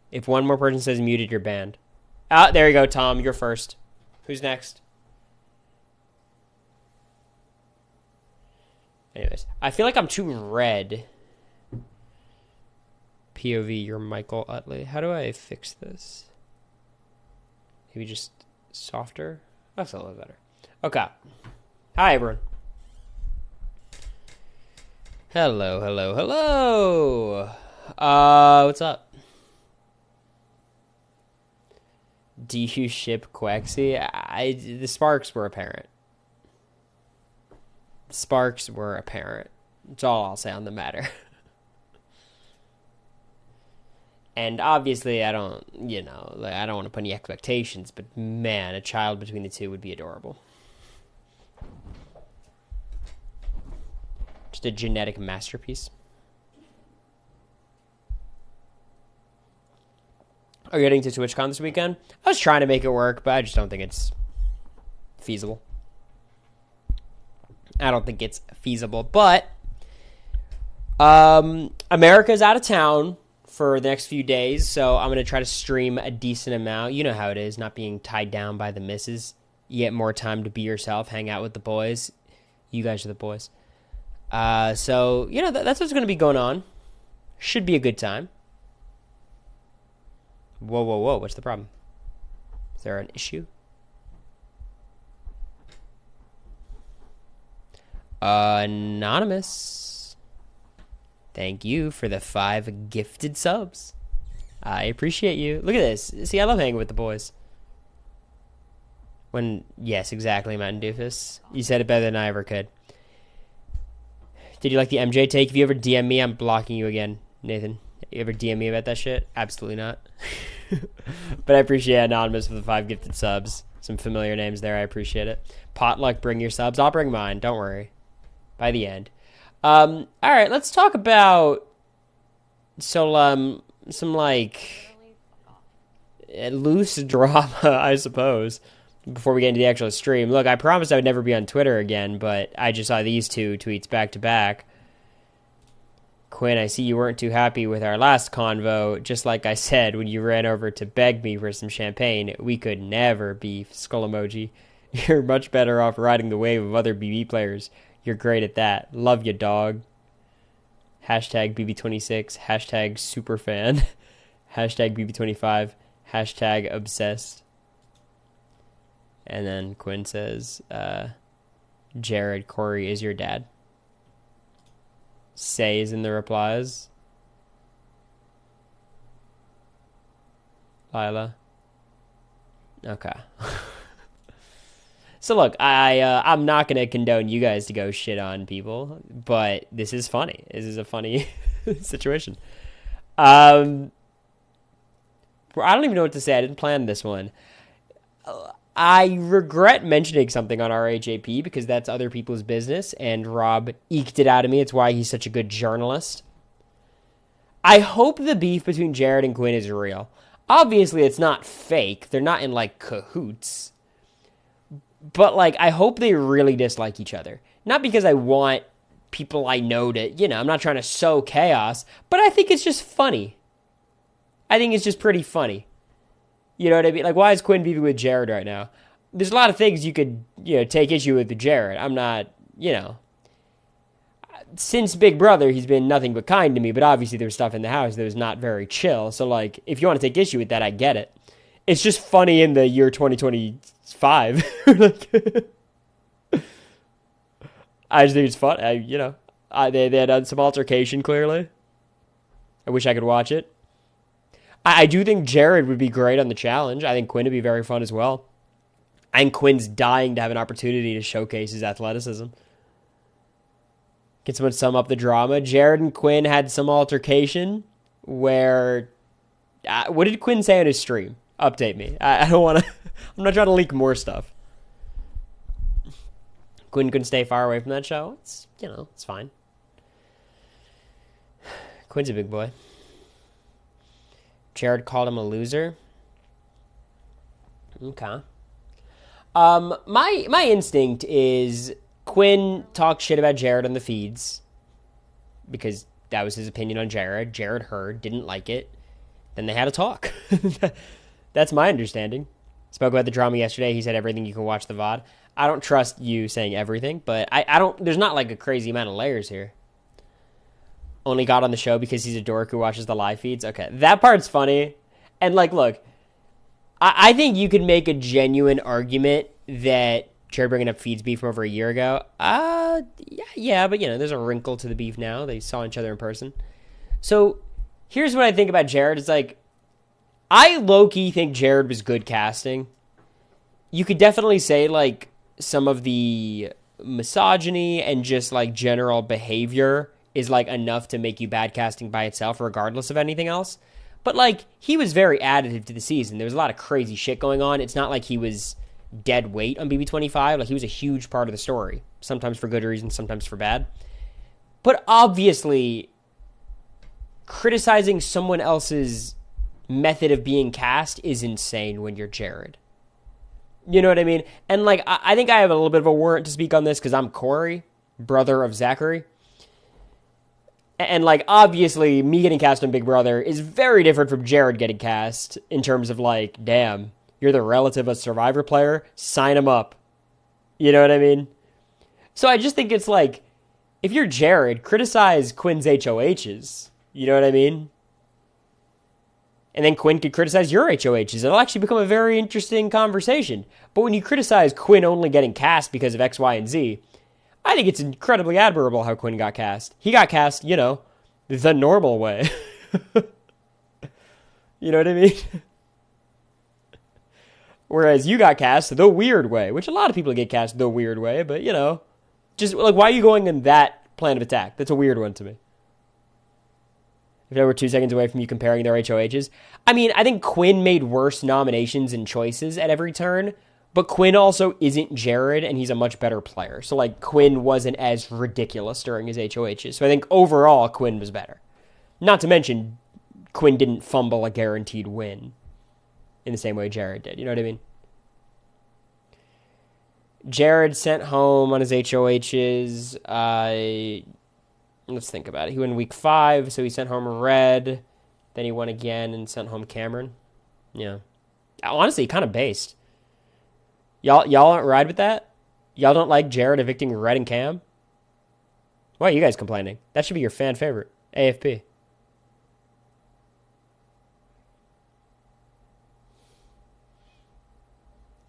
If one more person says muted, you're banned. Ah, there you go, Tom. You're first. Who's next? Anyways, I feel like I'm too red. POV, you're Michael Utley. How do I fix this? Maybe just softer? That's a little better. Okay. Hi, everyone. Hello, hello, hello. What's up? Do you ship Quaxy? The sparks were apparent. Sparks were apparent. That's all I'll say on the matter. And obviously, I don't want to put any expectations, but man, a child between the two would be adorable. Just a genetic masterpiece. Are you heading to TwitchCon this weekend? I was trying to make it work, but I just don't think it's feasible. But America's out of town for the next few days, so I'm going to try to stream a decent amount. You know how it is, not being tied down by the missus. You get more time to be yourself, hang out with the boys. You guys are the boys. So, that's what's going to be going on. Should be a good time. Whoa, what's the problem? Is there an issue? Anonymous. Thank you for the 5 gifted subs. I appreciate you. Look at this. See, I love hanging with the boys. Yes, exactly, Matt and Doofus. You said it better than I ever could. Did you like the MJ take? If you ever DM me, I'm blocking you again, Nathan. You ever DM me about that shit? Absolutely not. But I appreciate Anonymous for the 5 gifted subs. Some familiar names there. I appreciate it. Potluck, bring your subs. I'll bring mine. Don't worry. By the end. All right, let's talk about some loose drama, I suppose, before we get into the actual stream. Look, I promised I would never be on Twitter again, but I just saw these 2 tweets back to back. Quinn, I see you weren't too happy with our last convo. Just like I said when you ran over to beg me for some champagne, we could never beef. Skull emoji. You're much better off riding the wave of other BB players. You're great at that. Love you, dog. Hashtag BB26. Hashtag superfan. Hashtag BB25. Hashtag obsessed. And then Quinn says, Jared, Cory is your dad. Says in the replies. Lila. Okay. So look, I'm not gonna condone you guys to go shit on people, but this is funny. This is a funny situation. I don't even know what to say. I didn't plan this one. I regret mentioning something on our HAP because that's other people's business, and Rob eked it out of me. It's why he's such a good journalist. I hope the beef between Jared and Quinn is real. Obviously, it's not fake. They're not in, cahoots. But, I hope they really dislike each other. Not because I want people I know to, I'm not trying to sow chaos, but I think it's just funny. I think it's just pretty funny. You know what I mean? Why is Quinn beefing with Jared right now? there's a lot of things you could, take issue with Jared. I'm not, since Big Brother, he's been nothing but kind to me, but obviously there's stuff in the house that was not very chill. So, like, if you want to take issue with that, I get it. It's just funny in the year 2025. Like, I just think it's fun. They had some altercation, clearly. I wish I could watch it. I do think Jared would be great on the challenge. I think Quinn would be very fun as well. I think Quinn's dying to have an opportunity to showcase his athleticism. Can someone sum up the drama? Jared and Quinn had some altercation where... what did Quinn say on his stream? Update me. I don't want to... I'm not trying to leak more stuff. Quinn couldn't stay far away from that show. It's, it's fine. Quinn's a big boy. Jared called him a loser. Okay. My instinct is Quinn talked shit about Jared on the feeds because that was his opinion on Jared. Jared heard, didn't like it. Then they had a talk. That's my understanding. Spoke about the drama yesterday. He said everything you can watch the VOD. I don't trust you saying everything, but I don't, there's not like a crazy amount of layers here. Only got on the show because he's a dork who watches the live feeds. Okay, that part's funny. And like, look, I think you could make a genuine argument that Jared bringing up feeds beef from over a year ago. Yeah, but there's a wrinkle to the beef now. They saw each other in person. So here's what I think about Jared. It's like, I low-key think Jared was good casting. You could definitely say like some of the misogyny and just like general behavior is like enough to make you bad casting by itself, regardless of anything else. But like, he was very additive to the season. There was a lot of crazy shit going on. It's not like he was dead weight on BB25. Like, he was a huge part of the story. Sometimes for good reasons, sometimes for bad. But obviously, criticizing someone else's method of being cast is insane when you're Jared. You know what I mean? And like, I think I have a little bit of a warrant to speak on this because I'm Cory, brother of Zachary. And like, obviously, me getting cast on Big Brother is very different from Jared getting cast in terms of like, damn, you're the relative of Survivor player, sign him up. You know what I mean? So I just think it's like, if you're Jared, criticize Quinn's HOHs. You know what I mean? And then Quinn could criticize your HOHs. It'll actually become a very interesting conversation. But when you criticize Quinn only getting cast because of X, Y, and Z, I think it's incredibly admirable how Quinn got cast. He got cast, the normal way. You know what I mean? Whereas you got cast the weird way, which a lot of people get cast the weird way, but, just, like, why are you going in that plan of attack? That's a weird one to me. If I were 2 seconds away from you comparing their HOHs. I mean, I think Quinn made worse nominations and choices at every turn, but Quinn also isn't Jared, and he's a much better player. So, like, Quinn wasn't as ridiculous during his HOHs. So I think overall, Quinn was better. Not to mention, Quinn didn't fumble a guaranteed win in the same way Jared did. You know what I mean? Jared sent home on his HOHs. Let's think about it. He won week 5, so he sent home Red. Then he won again and sent home Cameron. Yeah. Honestly, kind of based. Y'all don't ride with that? Y'all don't like Jared evicting Red and Cam? Why are you guys complaining? That should be your fan favorite. AFP.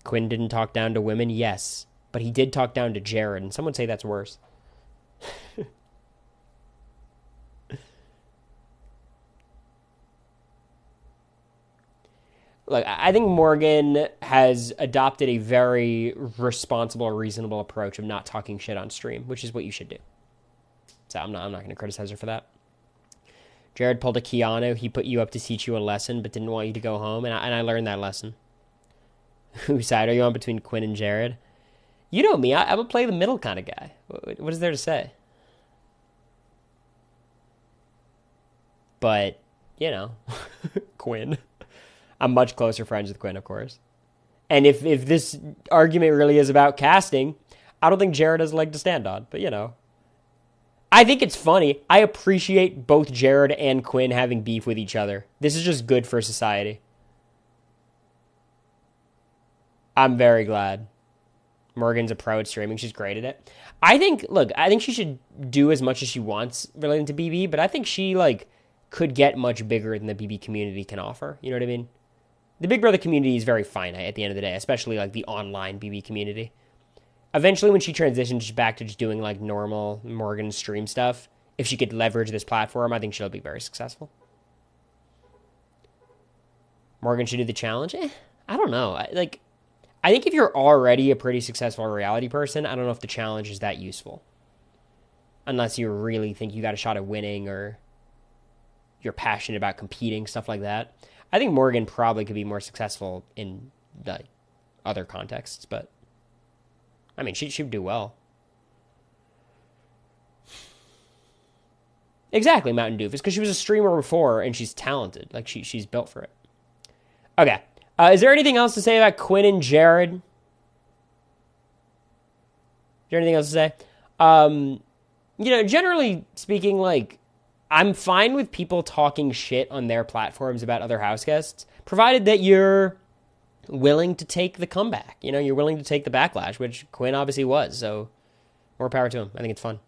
Quinn didn't talk down to women? Yes. But he did talk down to Jared, and some would say that's worse. Look, I think Morgan has adopted a very responsible, reasonable approach of not talking shit on stream, which is what you should do. So I'm not going to criticize her for that. Jared pulled a Keanu. He put you up to teach you a lesson, but didn't want you to go home, and I learned that lesson. Whose side are you on between Quinn and Jared? You know me. I'm a play the middle kind of guy. What is there to say? But, Quinn. I'm much closer friends with Quinn, of course. And if this argument really is about casting, I don't think Jared has a leg to stand on. But, I think it's funny. I appreciate both Jared and Quinn having beef with each other. This is just good for society. I'm very glad. Morgan's a pro at streaming. She's great at it. I think she should do as much as she wants relating to BB, but I think she, like, could get much bigger than the BB community can offer. You know what I mean? The Big Brother community is very finite at the end of the day, especially, like, the online BB community. Eventually, when she transitions back to just doing, like, normal Morgan stream stuff, if she could leverage this platform, I think she'll be very successful. Morgan should do the challenge? I don't know. I think if you're already a pretty successful reality person, I don't know if the challenge is that useful. Unless you really think you got a shot at winning or you're passionate about competing, stuff like that. I think Morgan probably could be more successful in the other contexts, but I mean, she'd do well. Exactly, Mountain Doofus, because she was a streamer before and she's talented. Like, she's built for it. Okay. Is there anything else to say about Quinn and Jared? Is there anything else to say? Generally speaking, like, I'm fine with people talking shit on their platforms about other house guests, provided that you're willing to take the comeback. You're willing to take the backlash, which Quinn obviously was, so more power to him. I think it's fun.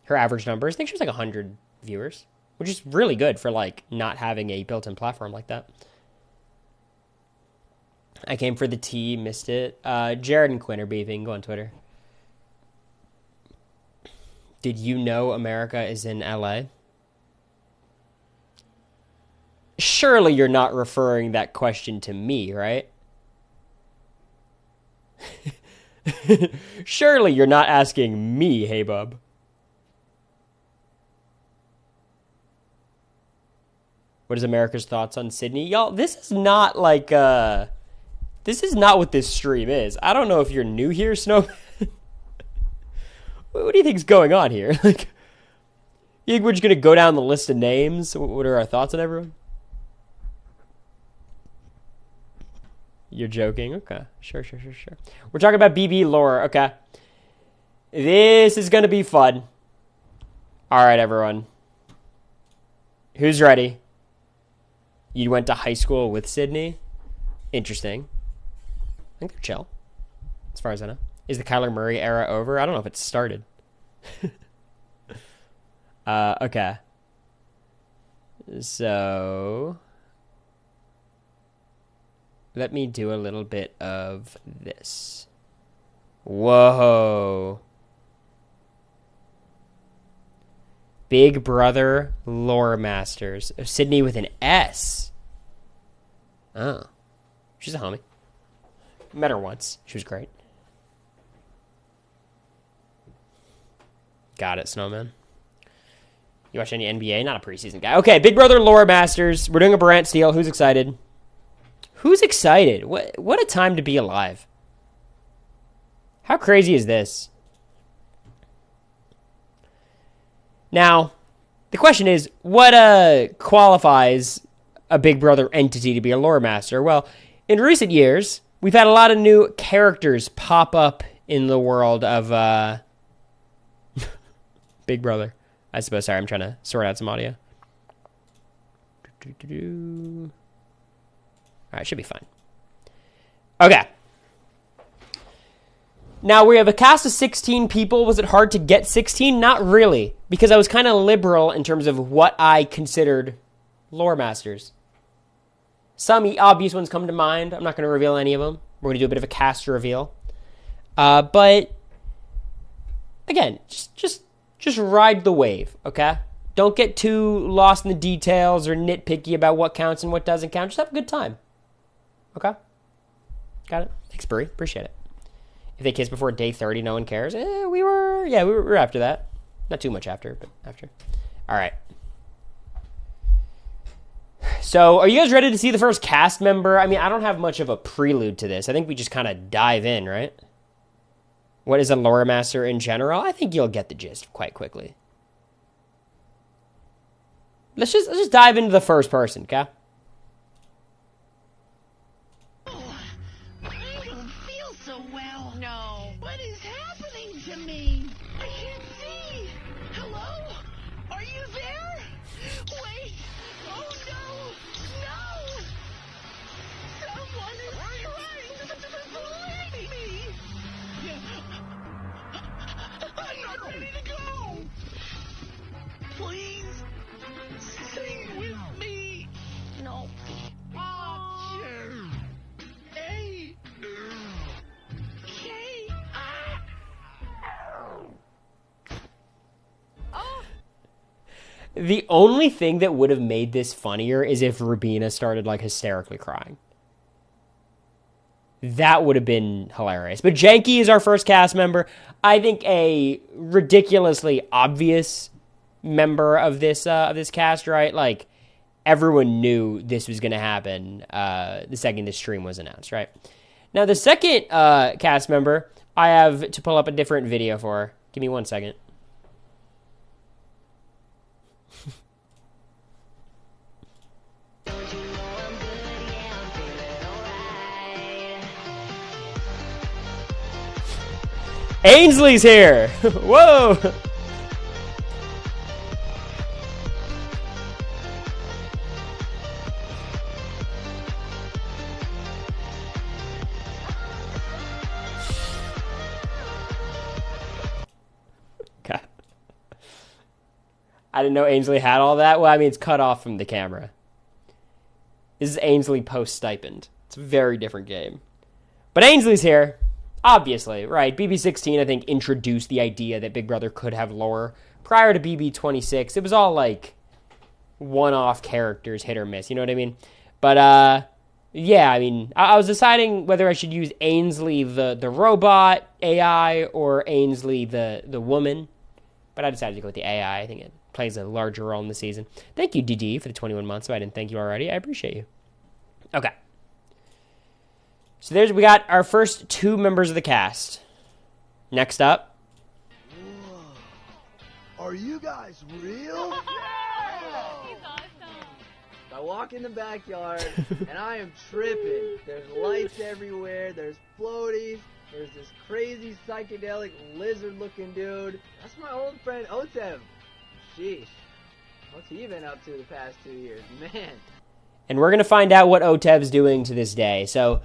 Her average numbers, I think she was like 100 viewers, which is really good for, like, not having a built-in platform like that. I came for the tea, missed it. Jared and Quinn are beefing. Go on Twitter. Did you know America is in LA? Surely you're not referring that question to me, right? Surely you're not asking me, hey bub. What is America's thoughts on Sydney? Y'all, this is not like, this is not what this stream is. I don't know if you're new here, Snowman. What do you think's going on here? Like, you think we're just going to go down the list of names? What are our thoughts on everyone? You're joking? Okay. Sure. We're talking about BB lore. Okay. This is going to be fun. All right, everyone. Who's ready? You went to high school with Sydney? Interesting. I think they're chill, as far as I know. Is the Kyler Murray era over? I don't know if it's started. Okay. So, let me do a little bit of this. Whoa. Big Brother Lore Masters. Sydney with an S. Oh. She's a homie. Met her once. She was great. Got it, Snowman. You watch any NBA? Not a preseason guy. Okay, Big Brother Lore Masters. We're doing a Brant Steele. Who's excited? Who's excited? What a time to be alive. How crazy is this? Now, the question is, what qualifies a Big Brother entity to be a lore master? Well, in recent years, we've had a lot of new characters pop up in the world of Big Brother. I suppose. Sorry, I'm trying to sort out some audio. All right, should be fine. Okay. Now, we have a cast of 16 people. Was it hard to get 16? Not really, because I was kind of liberal in terms of what I considered lore masters. Some obvious ones come to mind. I'm not going to reveal any of them. We're going to do a bit of a cast reveal. But, again, just ride the wave, okay? Don't get too lost in the details or nitpicky about what counts and what doesn't count. Just have a good time, okay? Got it? Thanks, Brie. Appreciate it. If they kiss before day 30, no one cares. We were after that. Not too much after, but after. All right. So, are you guys ready to see the first cast member? I mean, I don't have much of a prelude to this. I think we just kind of dive in, right? What is a lore master in general? I think you'll get the gist quite quickly. Let's just dive into the first person, okay? The only thing that would have made this funnier is if Rubina started, like, hysterically crying. That would have been hilarious. But Janky is our first cast member. I think a ridiculously obvious member of this cast, right? Like, everyone knew this was going to happen the second the stream was announced, right? Now, the second cast member, I have to pull up a different video for. Give me 1 second. Ainsley's here! Whoa! God. I didn't know Ainsley had all that. Well, I mean, it's cut off from the camera. This is Ainsley post-stipend. It's a very different game. But Ainsley's here. Obviously, right? BB16, I think, introduced the idea that Big Brother could have lore. Prior to BB26, it was all, like, one-off characters, hit or miss. You know what I mean? But, yeah, I mean, I was deciding whether I should use Ainsley, the robot AI, or Ainsley, the woman. But I decided to go with the AI. I think it plays a larger role in the season. Thank you, DD, for the 21 months. If I didn't thank you already, I appreciate you. Okay. So we got our first 2 members of the cast. Next up. Whoa. Are you guys real? He's awesome. I walk in the backyard and I am tripping. There's lights everywhere. There's floaties. There's this crazy psychedelic lizard-looking dude. That's my old friend Otev. Sheesh. What's he been up to the past 2 years? Man. And we're going to find out what Otev's doing to this day. So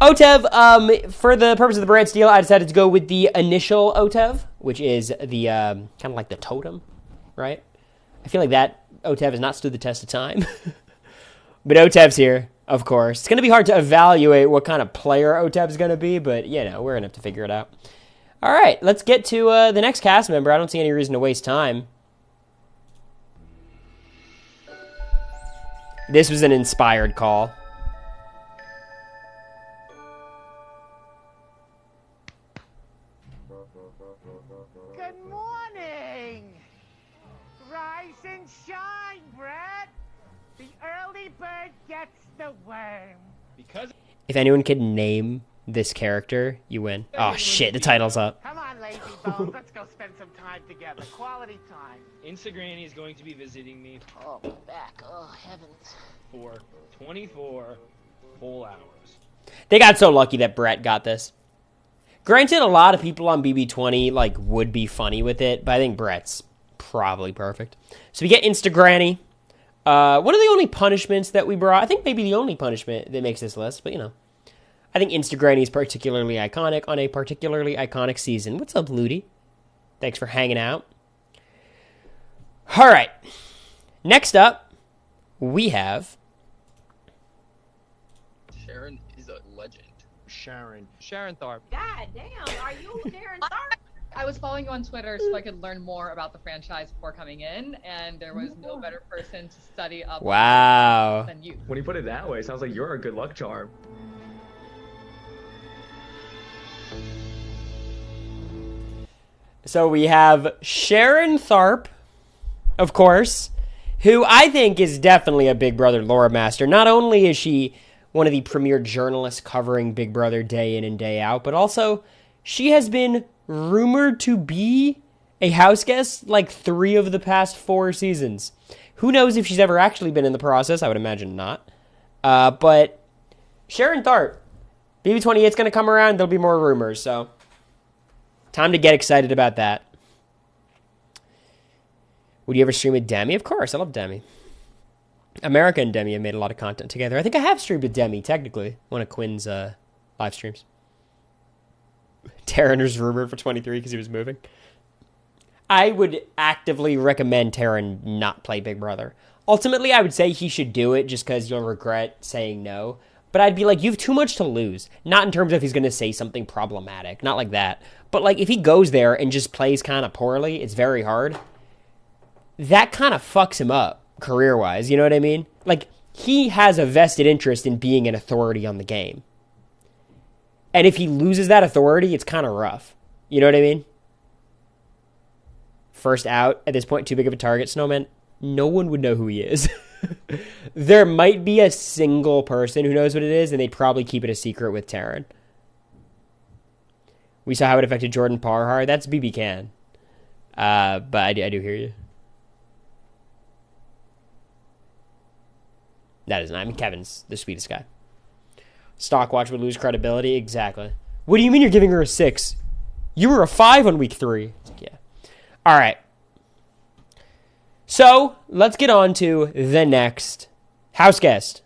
Otev, for the purpose of the branch deal, I decided to go with the initial Otev, which is the kind of like the totem, right? I feel like that Otev has not stood the test of time. But Otev's here, of course. It's going to be hard to evaluate what kind of player Otev's going to be, but, you know, we're going to have to figure it out. All right, let's get to the next cast member. I don't see any reason to waste time. This was an inspired call. Good morning! Rise and shine, Brett! The early bird gets the worm. If anyone can name this character, you win. Oh shit, the title's up. Come on, lazy bones, let's go spend some time together. Quality time. Instagranny is going to be visiting me Oh, my back. Oh, heavens. for 24 whole hours. They got so lucky that Brett got this. Granted, a lot of people on BB20 like would be funny with it, but I think Brett's probably perfect. So we get Instagranny. One of the only punishments that we brought, I think maybe the only punishment that makes this list, but you know. I think Instagranny is particularly iconic on a particularly iconic season. What's up, Ludi? Thanks for hanging out. All right. Next up, we have... Sharon is a legend. Sharon Tharp. God damn, are you Darren Tharp? I was following you on Twitter so I could learn more about the franchise before coming in, and there was no better person to study up Wow. than you. When you put it that way, it sounds like you're a good luck charm. So we have Sharon Tharp, of course, who I think is definitely a Big Brother lore master. Not only is she one of the premier journalists covering Big Brother day in and day out, but also she has been rumored to be a house guest like 3 of the past 4 seasons. Who knows if she's ever actually been in the process? I would imagine not. But Sharon Tharp, BB28's going to come around. There'll be more rumors, so time to get excited about that. Would you ever stream with Demi? Of course, I love Demi. America and Demi have made a lot of content together. I think I have streamed with Demi, technically, one of Quinn's live streams. Taryn was rumored for 23 because he was moving. I would actively recommend Taryn not play Big Brother. Ultimately, I would say he should do it just because you'll regret saying no. But I'd be like, you have too much to lose. Not in terms of he's going to say something problematic. Not like that. But like if he goes there and just plays kind of poorly, it's very hard. that kind of fucks him up career-wise, you know what I mean? Like, he has a vested interest in being an authority on the game. And if he loses that authority, it's kind of rough. You know what I mean? First out, at this point, too big of a target, Snowman. No one would know who he is. There might be a single person who knows what it is, and they'd probably keep it a secret with Terran. We saw how it affected Jordan Parhar. That's BB Can. But I do hear you. That is not. I mean, Kevin's the sweetest guy. Stockwatch would lose credibility. Exactly. What do you mean you're giving her a 6? You were a 5 on week 3. Yeah. All right. So, let's get on to the next house guest.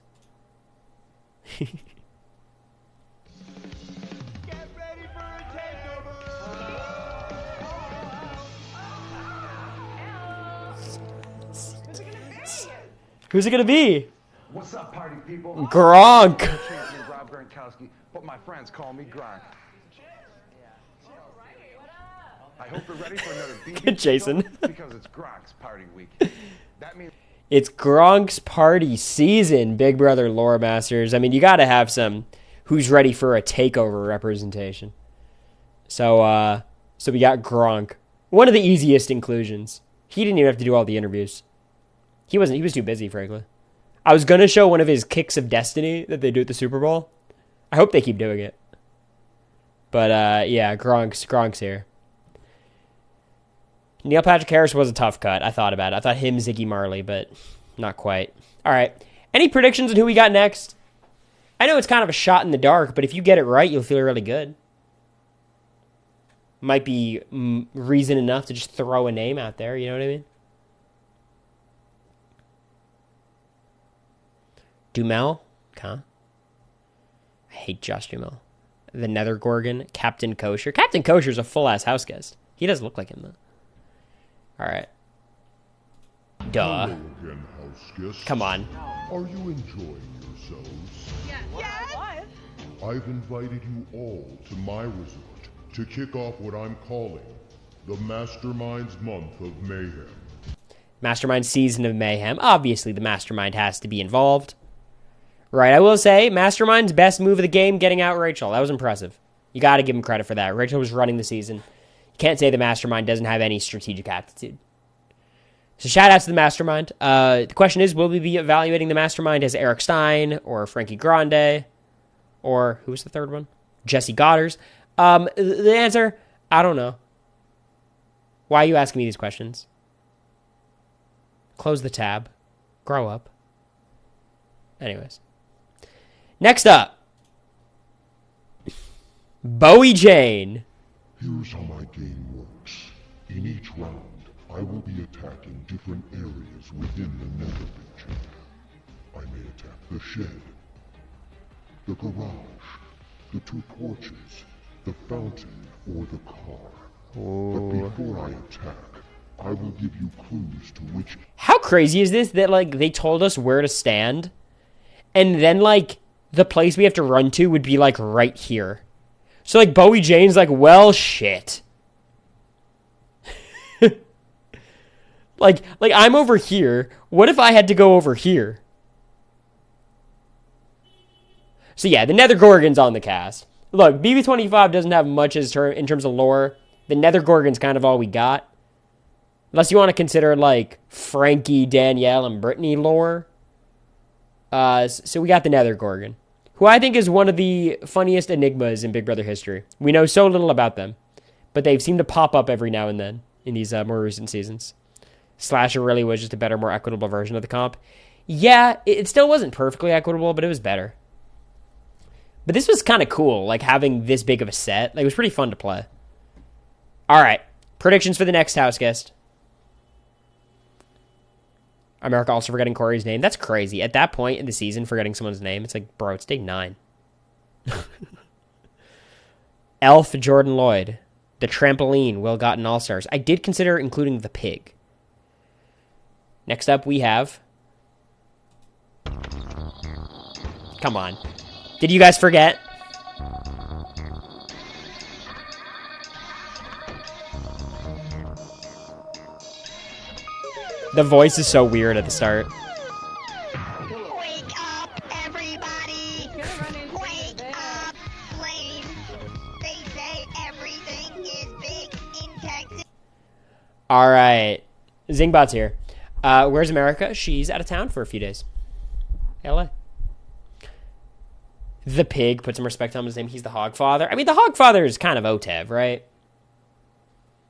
Who's it gonna be? What's up, party people? Gronk. Rob Gronkowski, but my friends call me Gronk. I hope you're ready for another BB Good, Jason. because it's Gronk's party week. That means It's Gronk's party season, Big Brother lore masters. I mean, you got to have some who's ready for a takeover representation. So we got Gronk. One of the easiest inclusions. He didn't even have to do all the interviews. He was too busy, frankly. I was going to show one of his kicks of destiny that they do at the Super Bowl. I hope they keep doing it. But yeah, Gronk's here. Neil Patrick Harris was a tough cut. I thought about it. I thought him, Ziggy Marley, but not quite. All right. Any predictions on who we got next? I know it's kind of a shot in the dark, but if you get it right, you'll feel really good. Might be reason enough to just throw a name out there. You know what I mean? Dumel? Huh? I hate Josh Dumel. The Nether Gorgon. Captain Kosher. Captain Kosher's a full-ass house guest. He does look like him, though. All right. Duh. Hello again, house guests. Come on. Are you enjoying yourselves? Yes. I've invited you all to my resort to kick off what I'm calling the Masterminds Month of Mayhem. Mastermind Season of Mayhem. Obviously, the Mastermind has to be involved. Right, I will say, Mastermind's best move of the game, getting out Rachel. That was impressive. You got to give him credit for that. Rachel was running the season. You can't say the Mastermind doesn't have any strategic aptitude. So shout out to the Mastermind. The question is, will we be evaluating the Mastermind as Eric Stein or Frankie Grande or who's the third one? Jesse Goddard. The answer, I don't know. Why are you asking me these questions? Close the tab. Grow up. Anyways. Next up. Bowie Jane. Here's how my game works. In each round, I will be attacking different areas within the nether region. I may attack the shed, the garage, the 2 porches, the fountain, or the car. But before I attack, I will give you clues to which... How crazy is this that, like, they told us where to stand, and then, like, the place we have to run to would be, like, right here. So, like, Bowie Jane's like, well, shit. like, I'm over here. What if I had to go over here? So, yeah, the Nether Gorgon's on the cast. Look, BB25 doesn't have much in terms of lore. The Nether Gorgon's kind of all we got. Unless you want to consider, like, Frankie, Danielle, and Brittany lore. So we got the Nether Gorgon, who I think is one of the funniest enigmas in Big Brother history. We know so little about them, but they've seemed to pop up every now and then in these more recent seasons. Slasher really was just a better, more equitable version of the comp. Yeah, it still wasn't perfectly equitable, but it was better. But this was kind of cool, like having this big of a set. Like, it was pretty fun to play. All right, predictions for the next house guest. America also forgetting Cory's name. That's crazy. At that point in the season, forgetting someone's name, it's like, bro, it's day 9. Elf Jordan Lloyd. The Trampoline, Will Gotten All-Stars. I did consider including the pig. Next up, we have... Come on. Did you guys forget? The voice is so weird at the start. Wake up, everybody! Wake up, please! They say everything is big in Texas. All right. Zingbot's here. Where's America? She's out of town for a few days. LA. The pig, put some respect on his name. He's the Hogfather. I mean, the Hogfather is kind of Otev, right?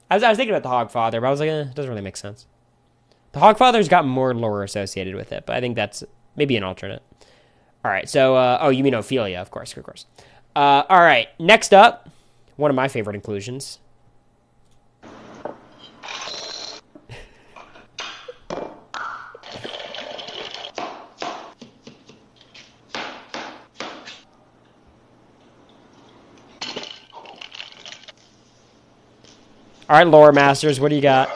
I was thinking about the Hogfather, but I was like, it doesn't really make sense. The Hogfather's got more lore associated with it, but I think that's maybe an alternate. All right, so, oh, you mean Ophelia, of course. All right, next up, one of my favorite inclusions. All right, lore masters, what do you got?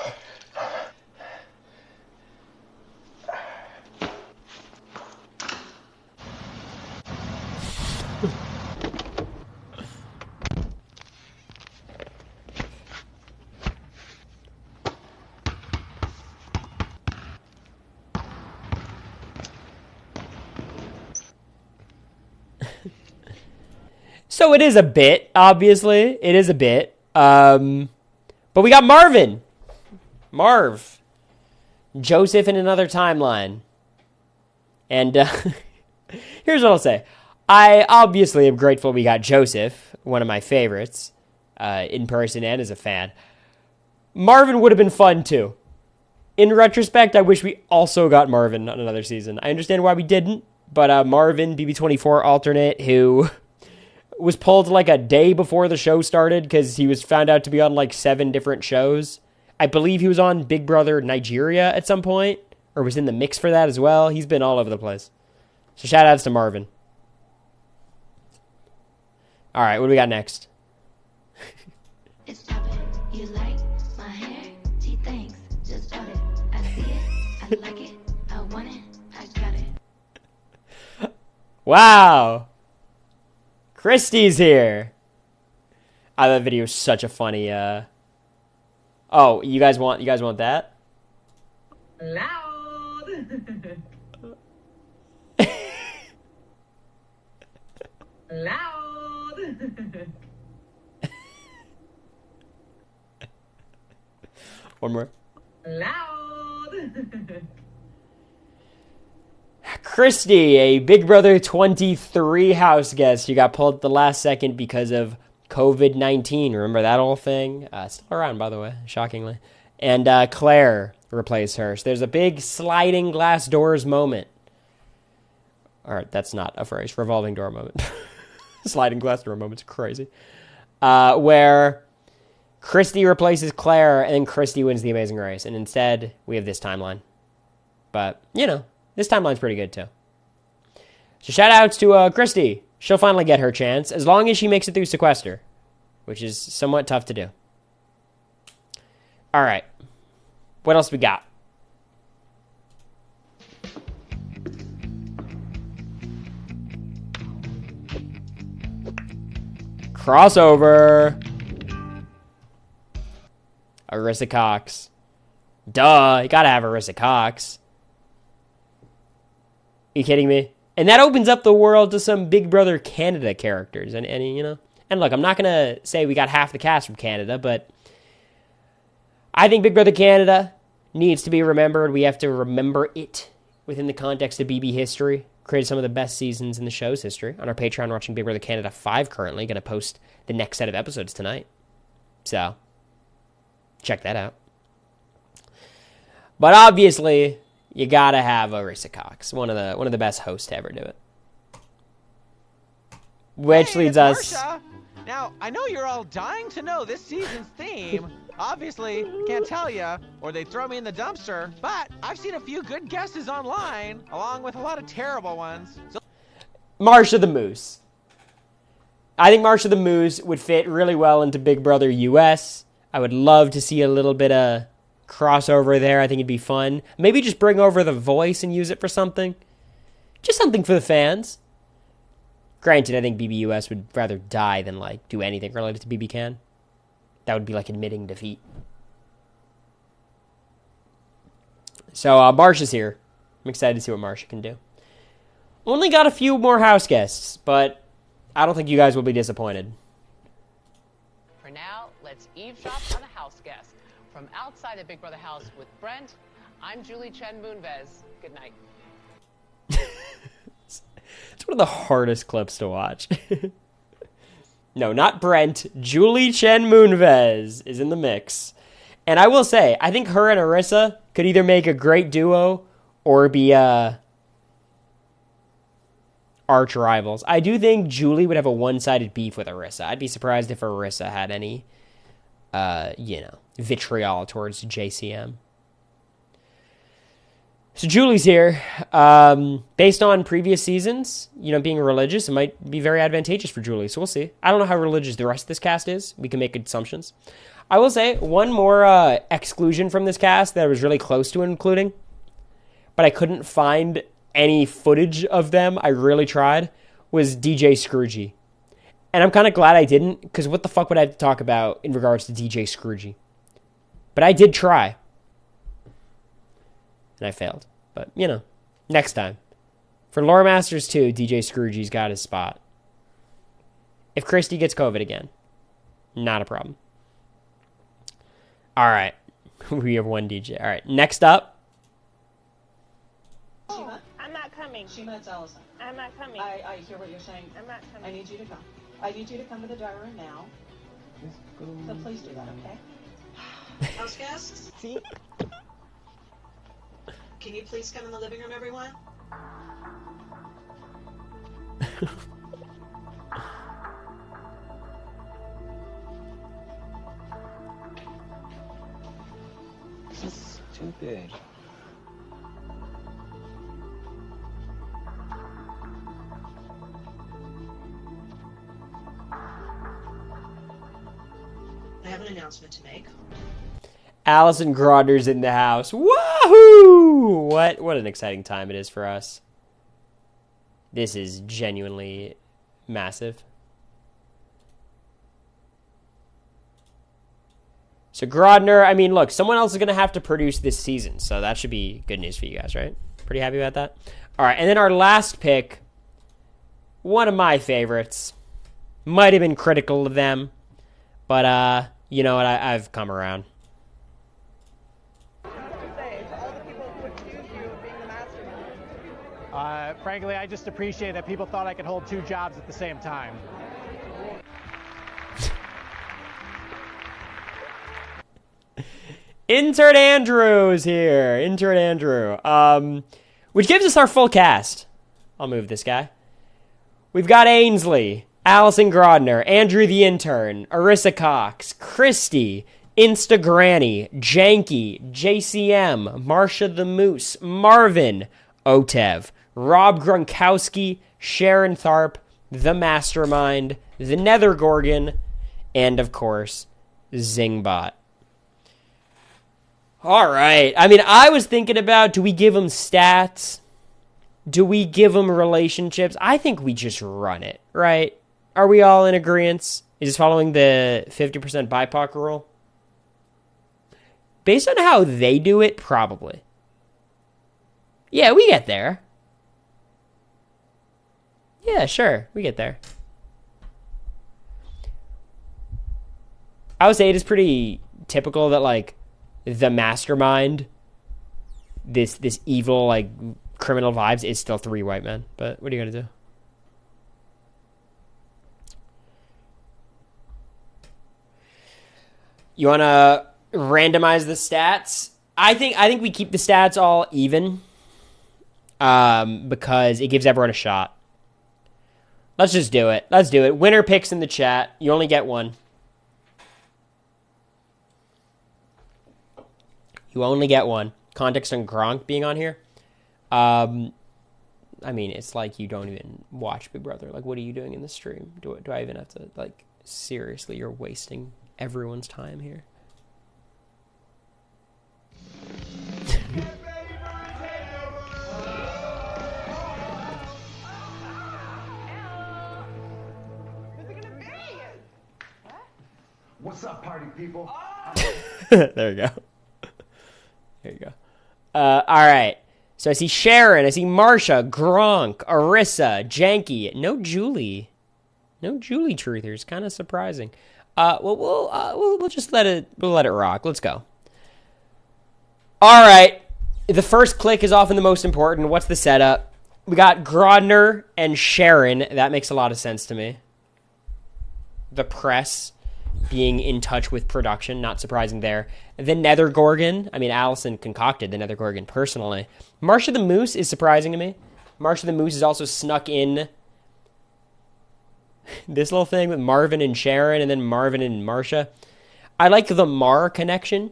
So it is a bit, obviously. It is a bit. But we got Marvin. Marv. Joseph in another timeline. And here's what I'll say. I obviously am grateful we got Joseph, one of my favorites, in person and as a fan. Marvin would have been fun, too. In retrospect, I wish we also got Marvin on another season. I understand why we didn't, but Marvin, BB24 alternate, who was pulled like a day before the show started because he was found out to be on like 7 different shows. I believe he was on Big Brother Nigeria at some point, or was in the mix for that as well. He's been all over the place. So shout outs to Marvin. All right, what do we got next? It's chopping. You like my hair? Gee, thanks. Just bought it. I see it. I like it. I want it. I got it. Wow. Christy's here. That video is such a funny, Oh, you guys want that? Loud. Loud. One more. Loud. Christy, a Big Brother 23 house guest. You got pulled at the last second because of COVID-19. Remember that whole thing? Still around, by the way, shockingly. And Claire replaced her. So there's a big sliding glass doors moment. All right, that's not a phrase. Revolving door moment. Sliding glass door moment's crazy. Where Christy replaces Claire, and then Christy wins the Amazing Race. And instead, we have this timeline. But, you know, this timeline's pretty good, too. So shout outs to Christy. She'll finally get her chance, as long as she makes it through sequester, which is somewhat tough to do. All right. What else we got? Crossover. Arissa Cox. Duh, you gotta have Arissa Cox. Are you kidding me? And that opens up the world to some Big Brother Canada characters. And you know, and look, I'm not going to say we got half the cast from Canada, but I think Big Brother Canada needs to be remembered. We have to remember it within the context of BB history. Created some of the best seasons in the show's history. On our Patreon, watching Big Brother Canada 5 currently. Going to post the next set of episodes tonight. So, check that out. But obviously, you gotta have Arissa Cox, one of the best hosts to ever do it. Which leads us. Marsha. Now, I know you're all dying to know this season's theme. Obviously, can't tell you, or they'd throw me in the dumpster. But I've seen a few good guesses online, along with a lot of terrible ones. So Marsha the Moose. I think Marsha the Moose would fit really well into Big Brother US. I would love to see a little bit of crossover there. I think it'd be fun. Maybe just bring over the voice and use it for something. Just something for the fans. Granted, I think BBUS would rather die than like do anything related to BB Can. That would be like admitting defeat. So Marsha's here. I'm excited to see what Marsha can do. Only got a few more house guests, but I don't think you guys will be disappointed. For now, let's eavesdrop on a house guest. From outside the Big Brother house with Brent, I'm Julie Chen Moonves. Good night. It's one of the hardest clips to watch. No, not Brent. Julie Chen Moonves is in the mix. And I will say, I think her and Arissa could either make a great duo or be arch rivals. I do think Julie would have a one-sided beef with Arissa. I'd be surprised if Arissa had any, vitriol towards JCM. So Julie's here. Based on previous seasons, being religious, it might be very advantageous for Julie. So we'll see. I don't know how religious the rest of this cast is. We can make assumptions. I will say one more exclusion from this cast that I was really close to including, but I couldn't find any footage of them. I really tried. Was DJ Scroogey. And I'm kind of glad I didn't, because what the fuck would I have to talk about in regards to DJ Scroogey? But I did try. And I failed. But, next time. For Lore Masters 2, DJ Scroogey's got his spot. If Christy gets COVID again, not a problem. All right. We have one DJ. All right. Next up. Shima? I'm not coming. Shima, it's Allison. I'm not coming. I hear what you're saying. I'm not coming. I need you to come. I need you to come to the diary room now. So please do that, okay? House guests? See? Can you please come in the living room, everyone? This is too big. I have an announcement to make. Allison Grodner's in the house. Woohoo! What an exciting time it is for us. This is genuinely massive. So Grodner, look, someone else is going to have to produce this season, so that should be good news for you guys, right? Pretty happy about that? All right, and then our last pick, one of my favorites. Might have been critical of them, but you know what? I've come around. Frankly, I just appreciate that people thought I could hold two jobs at the same time. Intern Andrew is here. Intern Andrew. Which gives us our full cast. I'll move this guy. We've got Ainsley, Allison Grodner, Andrew the Intern, Arissa Cox, Christy, Insta Granny, Janky, JCM, Marsha the Moose, Marvin, Otev, Rob Gronkowski, Sharon Tharp, The Mastermind, The Nether Gorgon, and of course, Zingbot. All right. I was thinking about, do we give them stats? Do we give them relationships? I think we just run it, right? Are we all in agreement? Is this following the 50% BIPOC rule? Based on how they do it, probably. Yeah, we get there. Yeah, sure. We get there. I would say it is pretty typical that, the mastermind, this evil, criminal vibes, is still 3 white men. But what are you going to do? You want to randomize the stats? I think we keep the stats all even. Because it gives everyone a shot. Let's just do it. Let's do it. Winner picks in the chat. You only get one. You only get one. Context on Gronk being on here. It's like you don't even watch Big Brother. What are you doing in the stream? Do I even have to, seriously, you're wasting everyone's time here. What's up, party people? There you go. There you go. All right. So I see Sharon, I see Marsha, Gronk, Arissa, Janky. No Julie. No Julie truthers. Kind of surprising. We'll just let it rock. Let's go. All right. The first click is often the most important. What's the setup? We got Grodner and Sharon. That makes a lot of sense to me. The press being in touch with production, not surprising there. The Nether Gorgon. I mean, Allison concocted the Nether Gorgon personally. Marsha the Moose is surprising to me. Marsha the Moose is also snuck in this little thing with Marvin and Sharon, and then Marvin and Marsha. I like the Mar connection.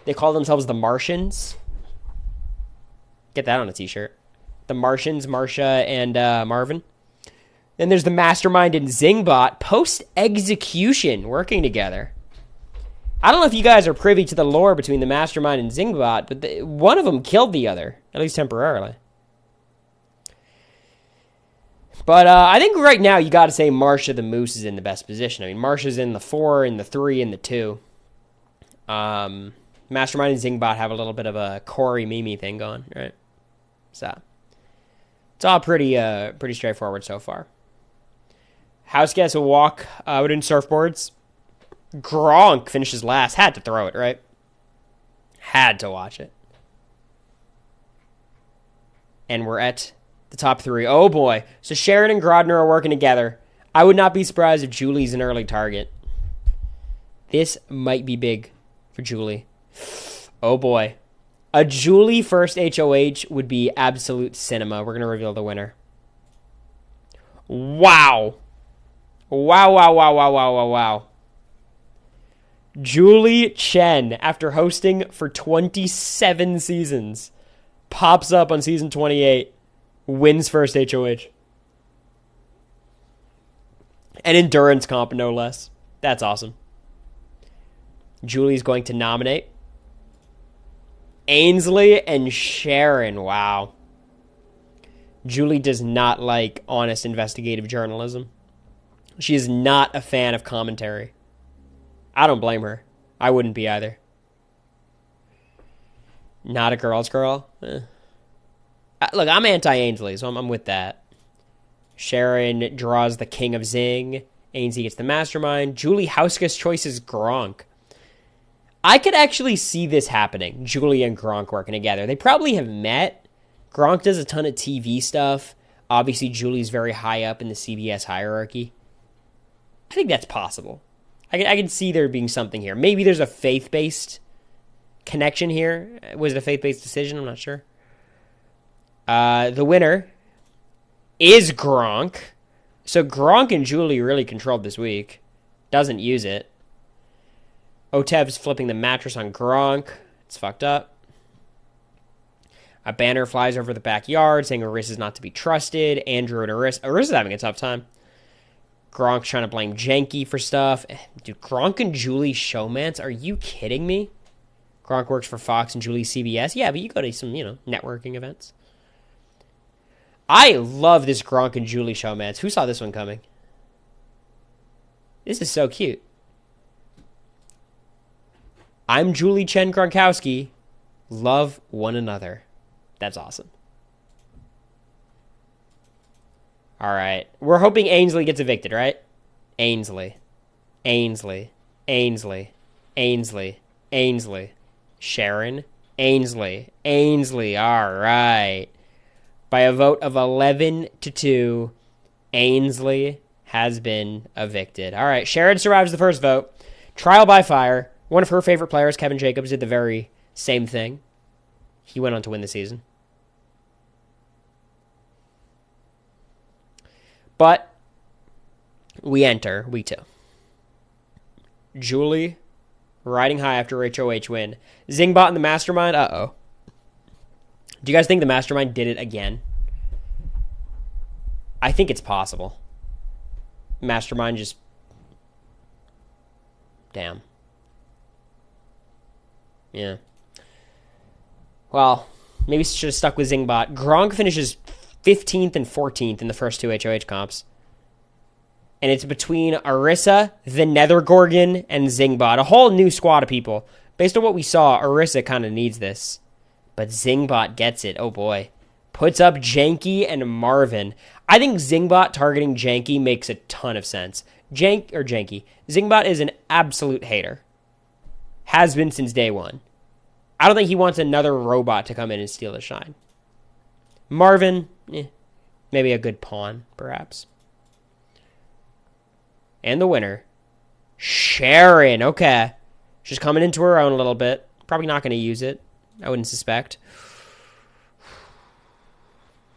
They call themselves the Martians. Get that on a t-shirt. The Martians, Marsha, and Marvin. Then there's the Mastermind and Zingbot post-execution working together. I don't know if you guys are privy to the lore between the Mastermind and Zingbot, but one of them killed the other, at least temporarily. But I think right now you got to say Marsha the Moose is in the best position. I mean, Marsha's in the 4, in the 3, and the 2. Mastermind and Zingbot have a little bit of a Cory Mimi thing going, right? So it's all pretty straightforward so far. House guests will walk out in surfboards. Gronk finishes last. Had to throw it, right? Had to watch it. And we're at the top 3. Oh, boy. So Sharon and Grodner are working together. I would not be surprised if Julie's an early target. This might be big for Julie. Oh, boy. A Julie first HOH would be absolute cinema. We're going to reveal the winner. Wow. Wow. Julie Chen, after hosting for 27 seasons, pops up on season 28, wins first HOH. An endurance comp, no less. That's awesome. Julie's going to nominate Ainsley and Sharon. Wow. Julie does not like honest investigative journalism. She is not a fan of commentary. I don't blame her. I wouldn't be either. Not a girl's girl? Look, I'm anti-Ainsley, so I'm with that. Sharon draws the King of Zing. Ainsley gets the Mastermind. Julie Houseguest choices Gronk. I could actually see this happening. Julie and Gronk working together. They probably have met. Gronk does a ton of TV stuff. Obviously, Julie's very high up in the CBS hierarchy. I think that's possible. I can see there being something here. Maybe there's a faith-based connection here. Was it a faith-based decision? I'm not sure. The winner is Gronk. So Gronk and Julie really controlled this week. Doesn't use it. Otev's flipping the mattress on Gronk. It's fucked up. A banner flies over the backyard saying Arissa's not to be trusted. Andrew and Arissa's having a tough time. Gronk's trying to blame Janky for stuff. Dude, Gronk and Julie showmance? Are you kidding me? Gronk works for Fox and Julie CBS. Yeah, but you go to some, networking events. I love this Gronk and Julie showmance. Who saw this one coming? This is so cute. I'm Julie Chen Gronkowski. Love one another. That's awesome. All right. We're hoping Ainsley gets evicted, right? Ainsley. Sharon. Ainsley. All right. By a vote of 11-2, Ainsley has been evicted. All right. Sharon survives the first vote. Trial by fire. One of her favorite players, Kevin Jacobs, did the very same thing. He went on to win the season. But we enter week 2. Julie riding high after HOH win. Zingbot and the Mastermind. Uh-oh. Do you guys think the Mastermind did it again? I think it's possible. Mastermind just... Damn. Yeah. Well, maybe should have stuck with Zingbot. Gronk finishes 15th and 14th in the first 2 HOH comps. And it's between Arissa, the Nether Gorgon, and Zingbot. A whole new squad of people Based on what we saw, Orisa kind of needs this. But Zingbot gets it. Oh boy. Puts up Janky and Marvin. I think Zingbot targeting Janky makes a ton of sense. Janky. Zingbot is an absolute hater. Has been since day one. I don't think he wants another robot to come in and steal his shine. Marvin, maybe a good pawn, perhaps. And the winner, Sharon. Okay. She's coming into her own a little bit. Probably not going to use it. I wouldn't suspect.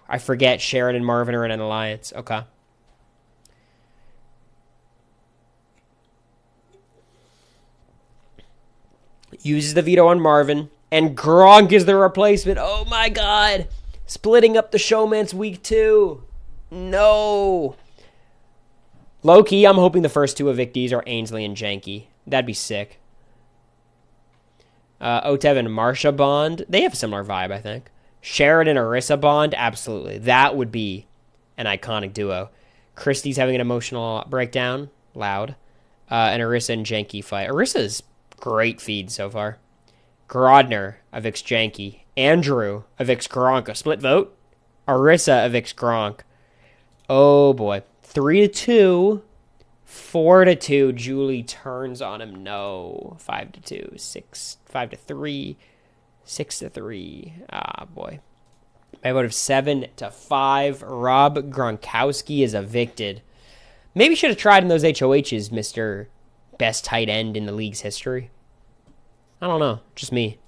I forget Sharon and Marvin are in an alliance. Okay. Uses the veto on Marvin. And Gronk is the replacement. Oh my god. Splitting up the showman's week 2. No. Low-key, I'm hoping the first 2 evictees are Ainsley and Janky. That'd be sick. Otev and Marsha Bond. They have a similar vibe, I think. Sharon and Orisa Bond. Absolutely. That would be an iconic duo. Christie's having an emotional breakdown. Loud. And Orisa and Janky fight. Orisa's great feed so far. Grodner evicts Janky. Andrew evicts Gronk. A split vote. Orisa evicts Gronk. Oh, boy. 3-2. 4-2. Julie turns on him. No. 5-2. 5-3. 6-3. Ah, boy. By vote of 7-5. Rob Gronkowski is evicted. Maybe should have tried in those HOHs, Mr. Best tight end in the league's history. I don't know. Just me.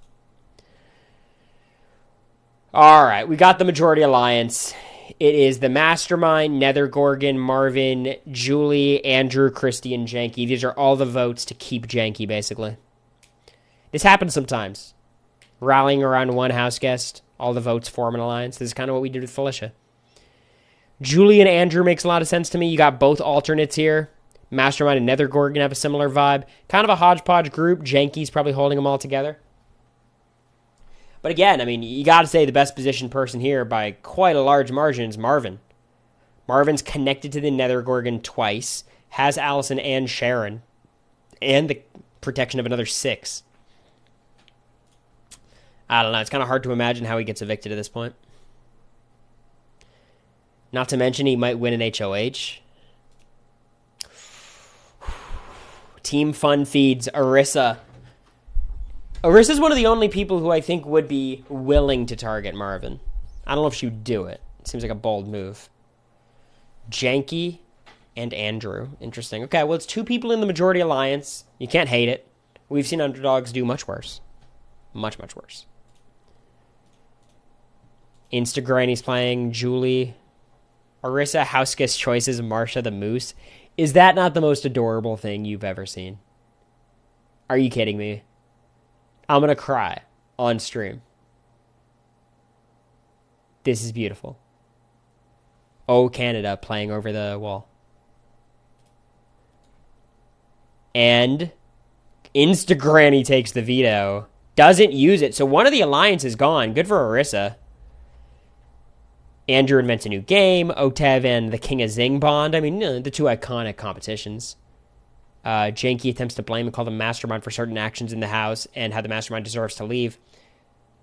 All right. We got the majority alliance. It is the Mastermind, Nether Gorgon, Marvin, Julie, Andrew, Christy, and Janky. These are all the votes to keep Janky, basically. This happens sometimes. Rallying around one house guest, all the votes form an alliance. This is kind of what we did with Felicia. Julie and Andrew makes a lot of sense to me. You got both alternates here. Mastermind and Nether Gorgon have a similar vibe. Kind of a hodgepodge group. Janky's probably holding them all together. But again, I mean, you got to say the best positioned person here by quite a large margin is Marvin. Marvin's connected to the Nether Gorgon twice, has Allison and Sharon, and the protection of another 6. I don't know. It's kind of hard to imagine how he gets evicted at this point. Not to mention he might win an HOH. Team Fun feeds Orisa. Orisa's one of the only people who I think would be willing to target Marvin. I don't know if she would do it. It seems like a bold move. Janky and Andrew. Interesting. Okay, well, it's 2 people in the majority alliance. You can't hate it. We've seen underdogs do much worse. Much, much worse. Instagranny's playing Julie. Orisa, house guest choices, Marsha the Moose. Is that not the most adorable thing you've ever seen? Are you kidding me? I'm going to cry on stream. This is beautiful. Oh, Canada playing over the wall. And Instagranny takes the veto. Doesn't use it. So one of the alliance is gone. Good for Orisa. Andrew invents a new game. Otev and the King of Zing Bond. I mean, the 2 iconic competitions. Janky attempts to blame and call the Mastermind for certain actions in the house and how the Mastermind deserves to leave.